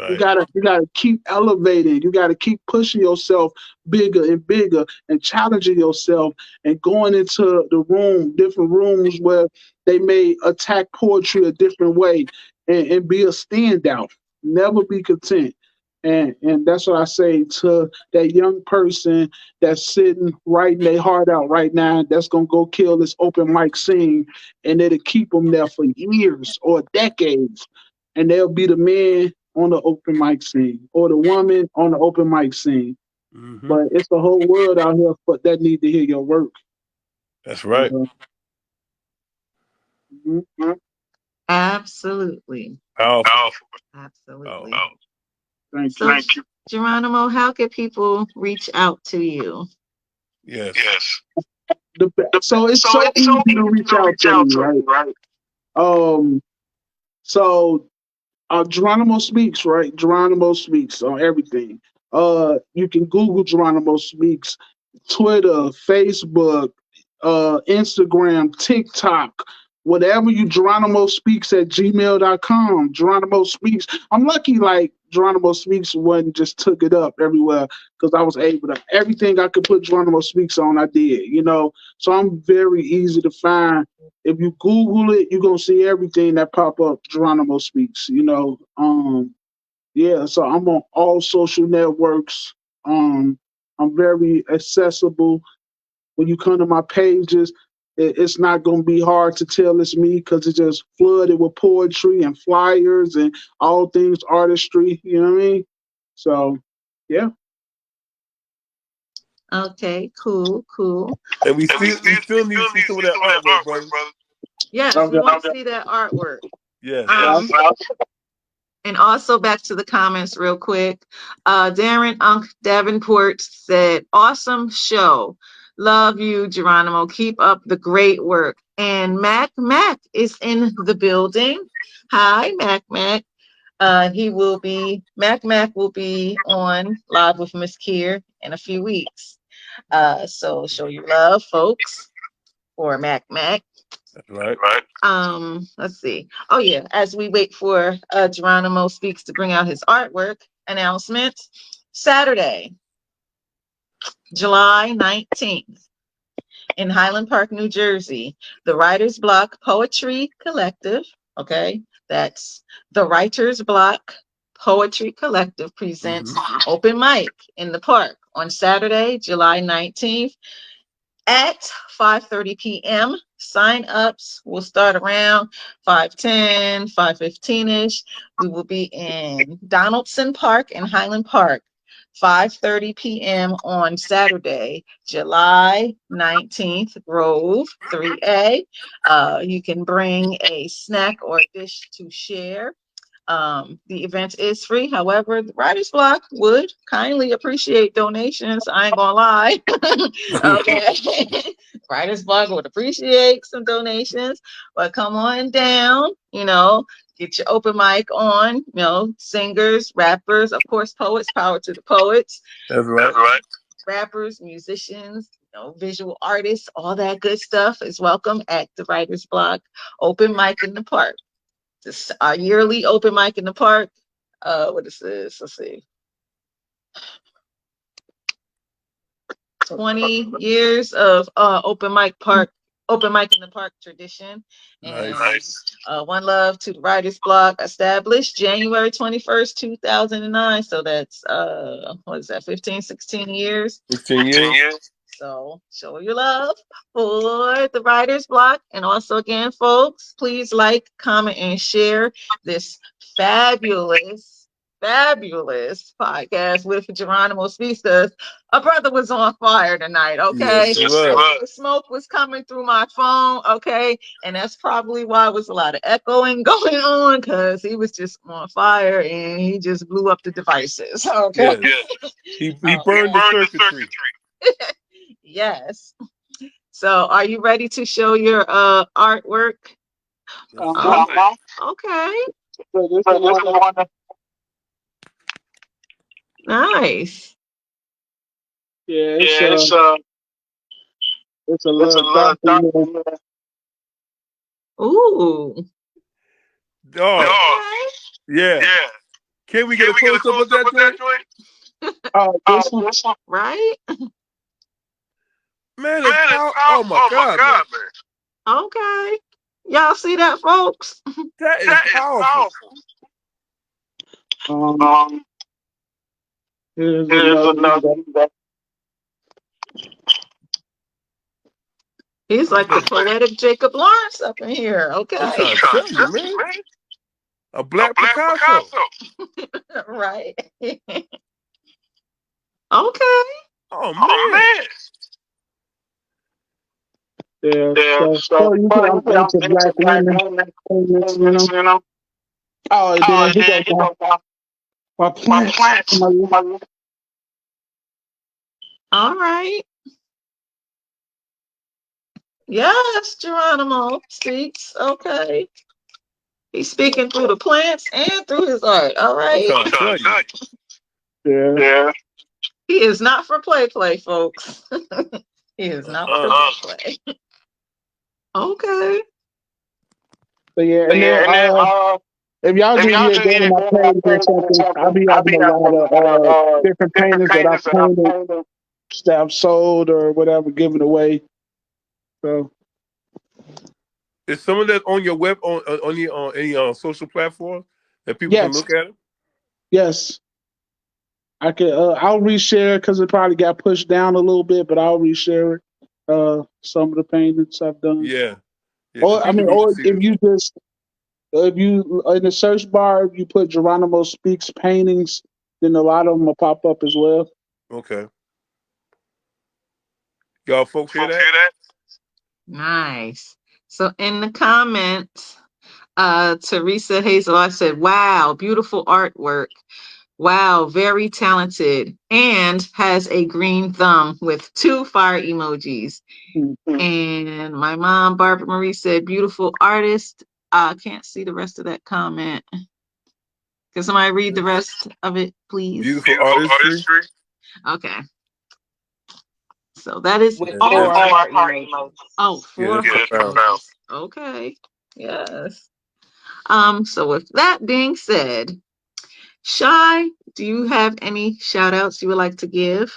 You Right. gotta you gotta keep elevating. You gotta keep pushing yourself bigger and bigger and challenging yourself and going into the different rooms where they may attack poetry a different way and be a standout. Never be content. And that's what I say to that young person that's sitting writing their heart out right now, that's gonna go kill this open mic scene, and it'll keep them there for years or decades, and they'll be the man on the open mic scene or the woman on the open mic scene. Mm-hmm. But it's the whole world out here that need to hear your work. That's You right. know? Mhm. Absolutely. Powerful. Absolutely. Powerful. Thank So, you. Geronimo, how can people reach out to you? Yes. So it's so easy to reach out to me, right? Um, so Geronimo Speaks, right? Geronimo Speaks on everything. You can Google Geronimo Speaks, Twitter, Facebook, Instagram, TikTok, whatever you Geronimo Speaks at gmail.com. Geronimo Speaks. I'm lucky, like, Geronimo Speaks wasn't just took it up everywhere because I was able to, everything I could put Geronimo Speaks on, I did. So I'm very easy to find. If you Google it, you're gonna see everything that pop up Geronimo Speaks. Yeah, so I'm on all social networks. I'm very accessible. When you come to my pages, it's not gonna be hard to tell it's me because it's just flooded with poetry and flyers and all things artistry. You know what I mean? So, yeah. Okay, cool, cool. And we still need to see some of that artwork, brother. Yes, we Okay. want to see that artwork. Yes. Um, and also back to the comments real quick. Darren Unk Davenport said, awesome show. Love you, Geronimo. Keep up the great work. And Mac is in the building. Hi, Mac. Mac will be on live with Mz.KIR in a few weeks. So show your love, folks, for Mac. That's right. Let's see. Oh yeah, as we wait for Geronimo Speaks to bring out his artwork announcement, Saturday, July 19th in Highland Park, New Jersey, the Writer's Block Poetry Collective, okay, that's the Writer's Block Poetry Collective presents Mm-hmm. open mic in the park on Saturday, July 19th at 5:30 p.m. Sign-ups will start around 5:10, 5:15ish. We will be in Donaldson Park and Highland Park, 5:30 p.m. on Saturday, July 19th, Grove 3A. You can bring a snack or dish to share. The event is free. However, the Writer's Block would kindly appreciate donations. I ain't gonna lie. Okay. Writer's Block would appreciate some donations, but come on down, get your open mic on, singers, rappers, of course, poets, power to the poets. That's That's right. right. Rappers, musicians, visual artists, all that good stuff is welcome at the Writer's Block open mic in the park. This our yearly open mic in the park. What is this? Let's see. 20 years of open mic in the park tradition. And Nice. One Love to the Writer's Block established January 21st, 2009. So that's what is that, 15, 16 years? 15 15 years. years. So show your love for the Writer's Block. And also again, folks, please like, comment, and share this fabulous, fabulous podcast with Geronimo Speaks. A brother was on fire tonight, okay? Yes, it Yes, was. the smoke was coming through my phone, okay? And that's probably why it was a lot of echoing going on, because he was just on fire and he just blew up the devices, okay? Yes. Yes. He He burned the burned the circuitry. circuitry. Yes. So are you ready to show your artwork? Let's see. Okay. So this So is this one is of one. Nice. yeah, Yeah, it's a it's a little little document. document. Ooh. Oh, Okay. yeah. Yeah. Can we get Can a we get a close up close of up that of that joint? joint? Oh, this one. This one. Right? Man, it's Man, it's power. power. Oh my Oh my God, man. God, man. Okay. Y'all see that, folks? That is That is powerful. powerful. Um, Um, here's here's another another one. one. He's like the poetic Jacob Lawrence up in here. Okay. I'm I'm trying to trying tell to you, tell you, man. man. A A black black Picasso. Picasso. Right. Okay. Oh Oh man. man. Yeah, Yeah. so So you see, well, I'm you know, into into black black women, women, payments, payments, you know. Oh, and Oh, then and he then goes he down goes down. my My plants. plants. All right. Yes, Geronimo speaks. Okay. He's speaking through the plants and through his art. All I'm right. trying I'm to trying tell to tell you. you. Yeah, Yeah. He is not for play, folks. He is not for Uh-uh. play. Okay. but yeah, But and then yeah, and then if y'all if just y'all go just to my go to my page or page or something, I'll something, be I'll having be a having a lot lot of of different different paintings that paintings I've that I've painted painted. that I've sold or whatever, given away. So Is some of that on your web on your on any social platform that people can yes, look at it? yes, I could. I'll reshare because it probably got pushed down a little bit, but I'll reshare it. Some of the paintings I've done, Yeah. Yeah, because or I people mean, need to or see if this. you just if you in the search bar, if you put Geronimo Speaks paintings, then a lot of them will pop up as well. Okay. Y'all folks hear Folks that? hear that? Nice. So in the comments, Teresa Hazel, I said, wow, beautiful artwork. Wow, very talented. And has a green thumb with two fire emojis. Hmm. And my mom, Barbara Marie, said, beautiful artist. I can't see the rest of that comment. Can somebody read the rest of it, please? Beautiful Beautiful artistry. artistry. Okay. So that is with Yeah, all. that's four it. heart emojis. Oh, Yeah, four that's heart profound. emojis. Okay. Yes. So with that being said, Shy, do you have any shout outs you would like to give?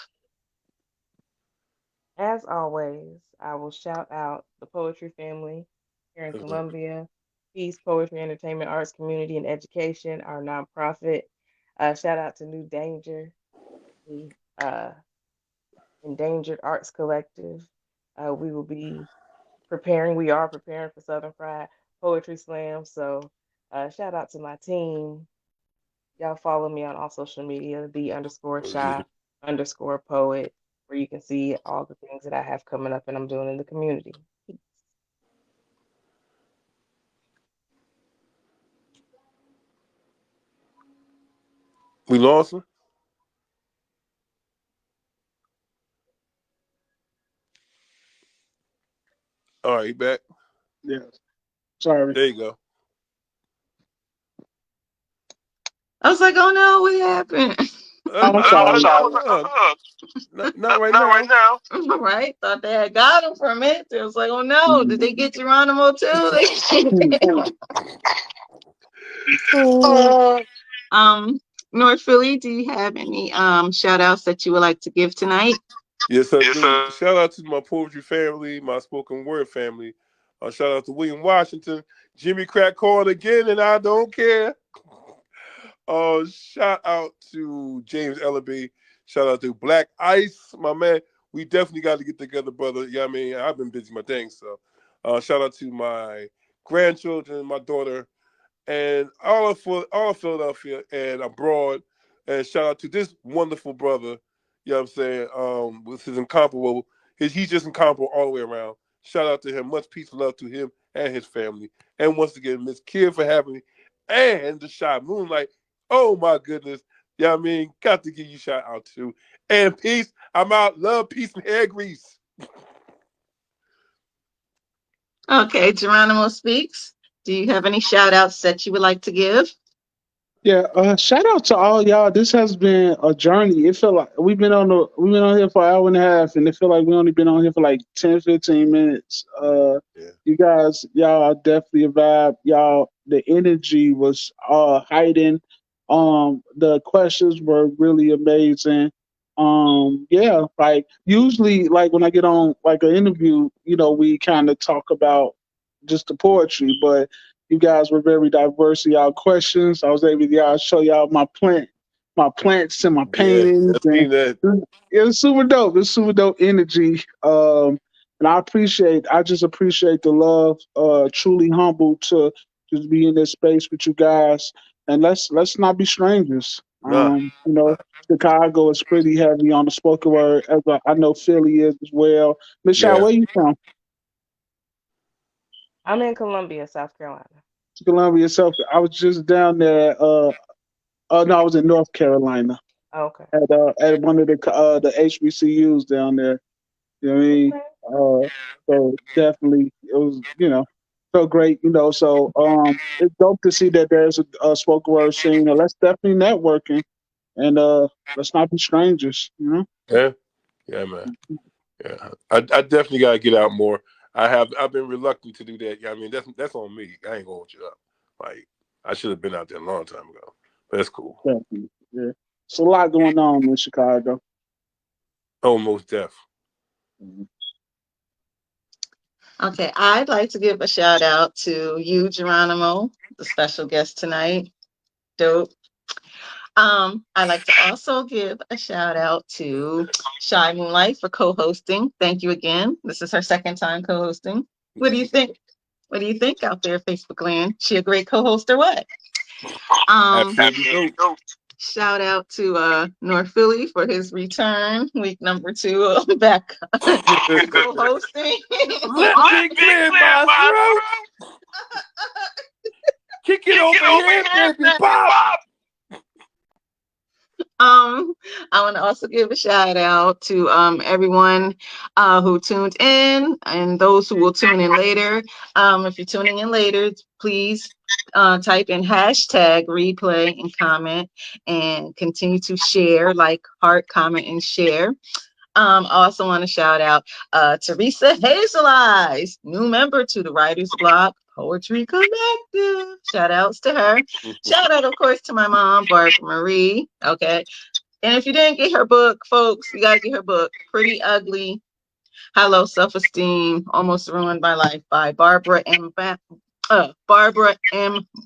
As always, I will shout out the poetry family here in Uh-huh. Columbia, Peace Poetry Entertainment Arts Community and Education, our nonprofit. Shout out to New Danger, the Endangered Arts Collective. We will be we are preparing for Southern Fried Poetry Slam. So shout out to my team. Y'all follow me on all social media, the underscore Oh yeah. shy underscore poet, where you can see all the things that I have coming up and I'm doing in the community. We lost him. All right, he back. Yeah. Sorry. There you go. I was like, oh no, what happened? I'm No, sorry. no, not right now. All right, thought they had got him for a minute. It was like, oh no, did Mhm. they get Geronimo too? Oh. um, North Philly, do you have any shout outs that you would like to give tonight? Yes, I do. Shout out to my poetry family, my spoken word family. Shout out to William Washington, Jimmy Crack called again, and I don't care. Shout out to James Ellaby. Shout out to Black Ice, my man. We definitely got to get together, brother. Yeah, I mean, I've been busy, my thing. So, shout out to my grandchildren, my daughter, and all of Philadelphia and abroad. And shout out to this wonderful brother. You know what I'm saying? With his incomparable, he's just incomparable all the way around. Shout out to him. Much peace and love to him and his family. And once again, Mz.KIR for having me. And the Shai Moonlight. Oh my goodness. Yeah, I mean, got to give you shout out too. And peace. I'm out. Love, peace, and hair grease. Okay, Geronimo Speaks. Do you have any shout outs that you would like to give? Yeah, shout out to all y'all. This has been a journey. It feel like we've been on here for an hour and a half, and it feel like we only been on here for like 10, 15 minutes. Yeah. You guys, y'all are definitely a vibe. Y'all, the energy was heightened. The questions were really amazing. Yeah, like usually, like when I get on like an interview, we kind of talk about just the poetry, but you guys were very diverse in y'all questions. I was able to y'all show y'all my plants and my Yeah. paintings, I and seen that. it was super dope. It's super dope energy. And I just appreciate the love. Truly humbled to just be in this space with you guys. And let's not be strangers. Nah. Chicago is pretty heavy on the spoken word, as I know Philly is as well. Miss Shaw, Yeah. where you from? I'm in Columbia, South Carolina. Columbia yourself. I was just down there. Oh no, I was in North Carolina Okay. at one of the HBCUs down there. You know what I mean? Okay. So definitely it was so great. So it's dope to see that there's a spoken word scene. And let's definitely networking and let's not be strangers. Yeah. Yeah, man. Yeah, I definitely gotta get out more. I've been reluctant to do that. Yeah, I mean that's on me. I ain't gonna hold you up. Like I should have been out there a long time ago. But that's cool. Definitely. Yeah. It's a lot going on in Chicago. Almost deaf. Mhm. Okay, I'd like to give a shout out to you, Geronimo, the special guest tonight. Dope. I'd like to also give a shout out to Shai Moonlight for co-hosting. Thank you again. This is her second time co-hosting. What do you think? What do you think out there, Facebook land? She a great co-host or what? Absolutely dope. Shout out to North Philly for his return, week number 2 back co-hosting. Let me clear my throat. Kick it over here, baby pop. I want to also give a shout out to everyone who tuned in and those who will tune in later. If you're tuning in later, please type in hashtag replay and comment and continue to share, like, heart, comment, and share. I also want to shout out Teresa Hazel Eyes, new member to the Writers Block Poetry Collective. Shout outs to her. Shout out, of course, to my mom, Barbara Marie. Okay. And if you didn't get her book, folks, you got to get her book, Pretty Ugly, High Low Self-Esteem, Almost Ruined My Life by Barbara M.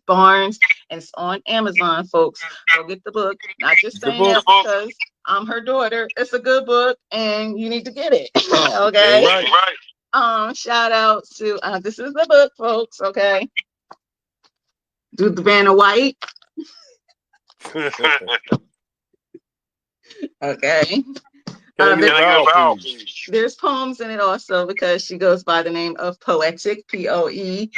Barnes. And it's on Amazon, folks. Go get the book. Not just The saying book. that because I'm her daughter. It's a good book and you need to get it. Damn Okay. right. Shout out to this is the book, folks. Okay. Do the Vanna White. Okay. Can I get a There's vowel, please? there's poems in it also because she goes by the name of Poetic, Poeti,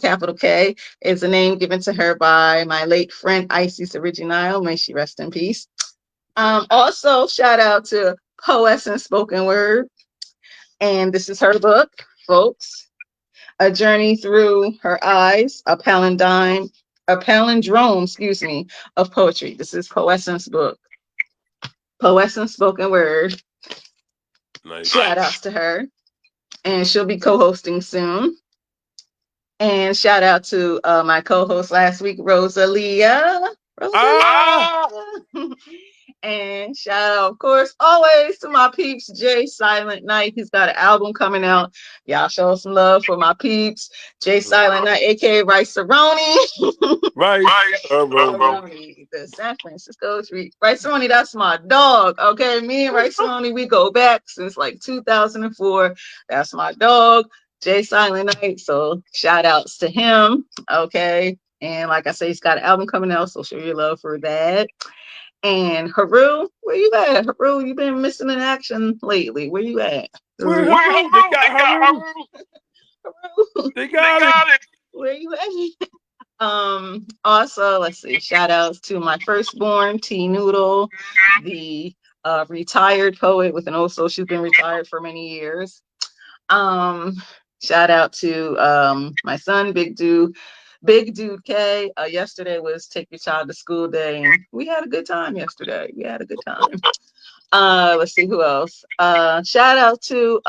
capital K. Is a name given to her by my late friend Isis Original. May she rest in peace. Also, shout out to Poets and Spoken Word. And this is her book, folks. A Journey Through Her Eyes, a palindrome, of poetry. This is Poessence book. Poessence Spoken Word. Nice. Shout outs to her. And she'll be co-hosting soon. And shout out to my co-host last week, Rosalia. Ah! And shout out, of course, always to my peeps, Jay Silent Night. He's got an album coming out. Y'all show some love for my peeps. Jay Silent Night, aka Rice Cerrone. Rice. Cerrone, the San Francisco treat. Rice Cerrone, that's my dog. Okay, me and Rice Cerrone, we go back since like 2004. That's my dog. Jay Silent Night. So shout outs to him. Okay. And like I say, he's got an album coming out, so show your love for that. And Haru, where you at? Haru, you been missing in action lately. Where you at? Where Haru. Haru? They got Haru. Haru. They got it. Where you at? Also, let's see, shout outs to my firstborn, T Noodle, the retired poet with an old soul. She's been retired for many years. Shout out to my son, Big Dude K. Yesterday was Take Your Child to School Day, and we had a good time yesterday. We had a good time. Let's see who else. Shout out to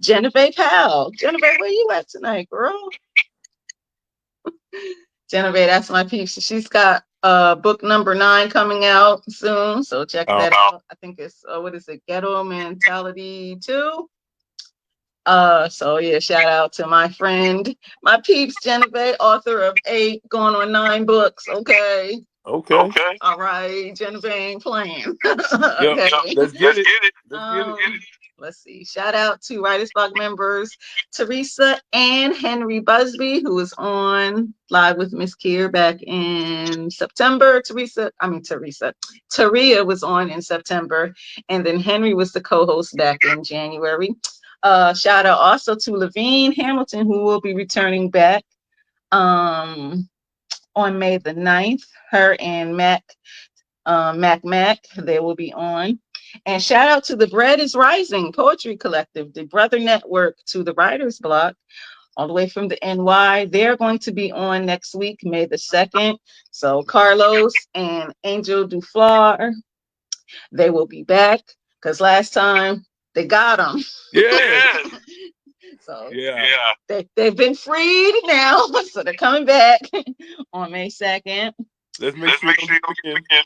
Genevieve Powell. Genevieve, where you at tonight, girl? Genevieve, that's my piece. She's got book number 9 coming out soon, so check that out. I think it's what is it, Ghetto Mentality 2. So yeah, shout out to my friend, my peeps, Genevieve, author of 8, going on 9 books. Okay. All right, Genevieve ain't playing. Okay. Let's get it. Let's see. Shout out to Writers Block members Teresa and Henry Busby, who was on live with Mz.KIR back in September. Taria was on in September, and then Henry was the co-host back in January. Shout out also to Levine Hamilton, who will be returning back on May the 9th. Her and Mac, they will be on. And shout out to the Bread is Rising Poetry Collective, the brother network to the Writers Block, all the way from the NY. They're going to be on next week, May the 2nd. So Carlos and Angel Duflar, they will be back because last time they got them. Yeah. So yeah, they've been freed now, so they're coming back on May 2nd. Let's make sure you can.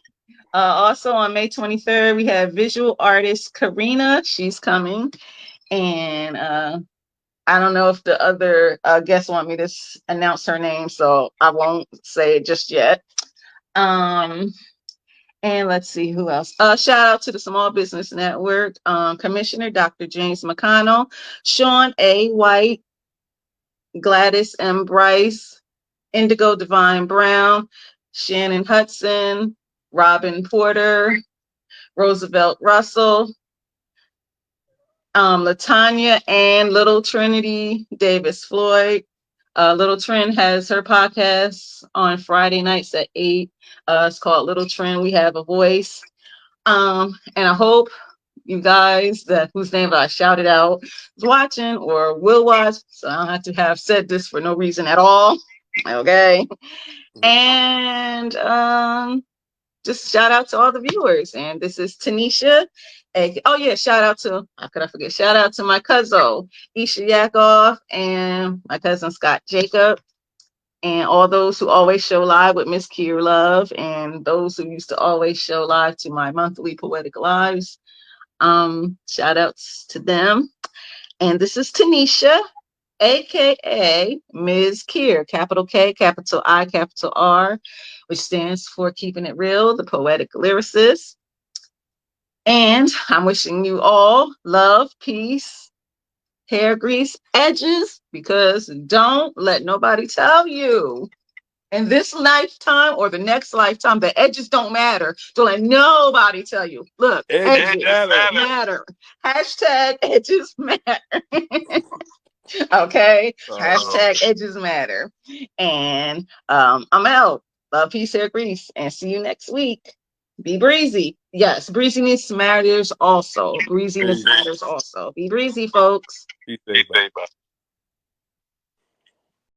Also on May 23rd, we have visual artist Karina. She's coming, and I don't know if the other guests want me to announce her name, so I won't say it just yet. And let's see who else. Shout out to the Small Business Network, Commissioner Dr. James McConnell, Sean A. White, Gladys M. Bryce, Indigo Divine Brown, Shannon Hudson, Robin Porter, Roosevelt Russell, Latanya and Little Trinity Davis Floyd. Little Trin has her podcast on Friday nights at 8. It's called Little Trin, We Have a Voice. And I hope you guys whose name I shouted out is watching or will watch, so I don't have to have said this for no reason at all. Okay. And just shout out to all the viewers. And this is Tanisha. Oh yeah, shout out to, how could I forget? Shout out to my cousin Isha Yakov and my cousin Scott Jacob, and all those who always show live with Mz.KIR Love, and those who used to always show live to my monthly poetic lives. Shout outs to them. And this is Tanisha, aka Mz.KIR, capital K, capital I, capital R, which stands for Keeping It Real, the poetic lyricist. And I'm wishing you all love, peace, hair grease, edges, because don't let nobody tell you in this lifetime or the next lifetime, the edges don't matter. Don't let nobody tell you. Look, Edges edges matter. matter. Hashtag edges matter. Okay. Hashtag edges matter. And I'm out. Love, peace, hair, grease. And see you next week. Be breezy. Yes, breeziness matters also. Breeziness Peace. matters also. Be breezy, folks. Be safe.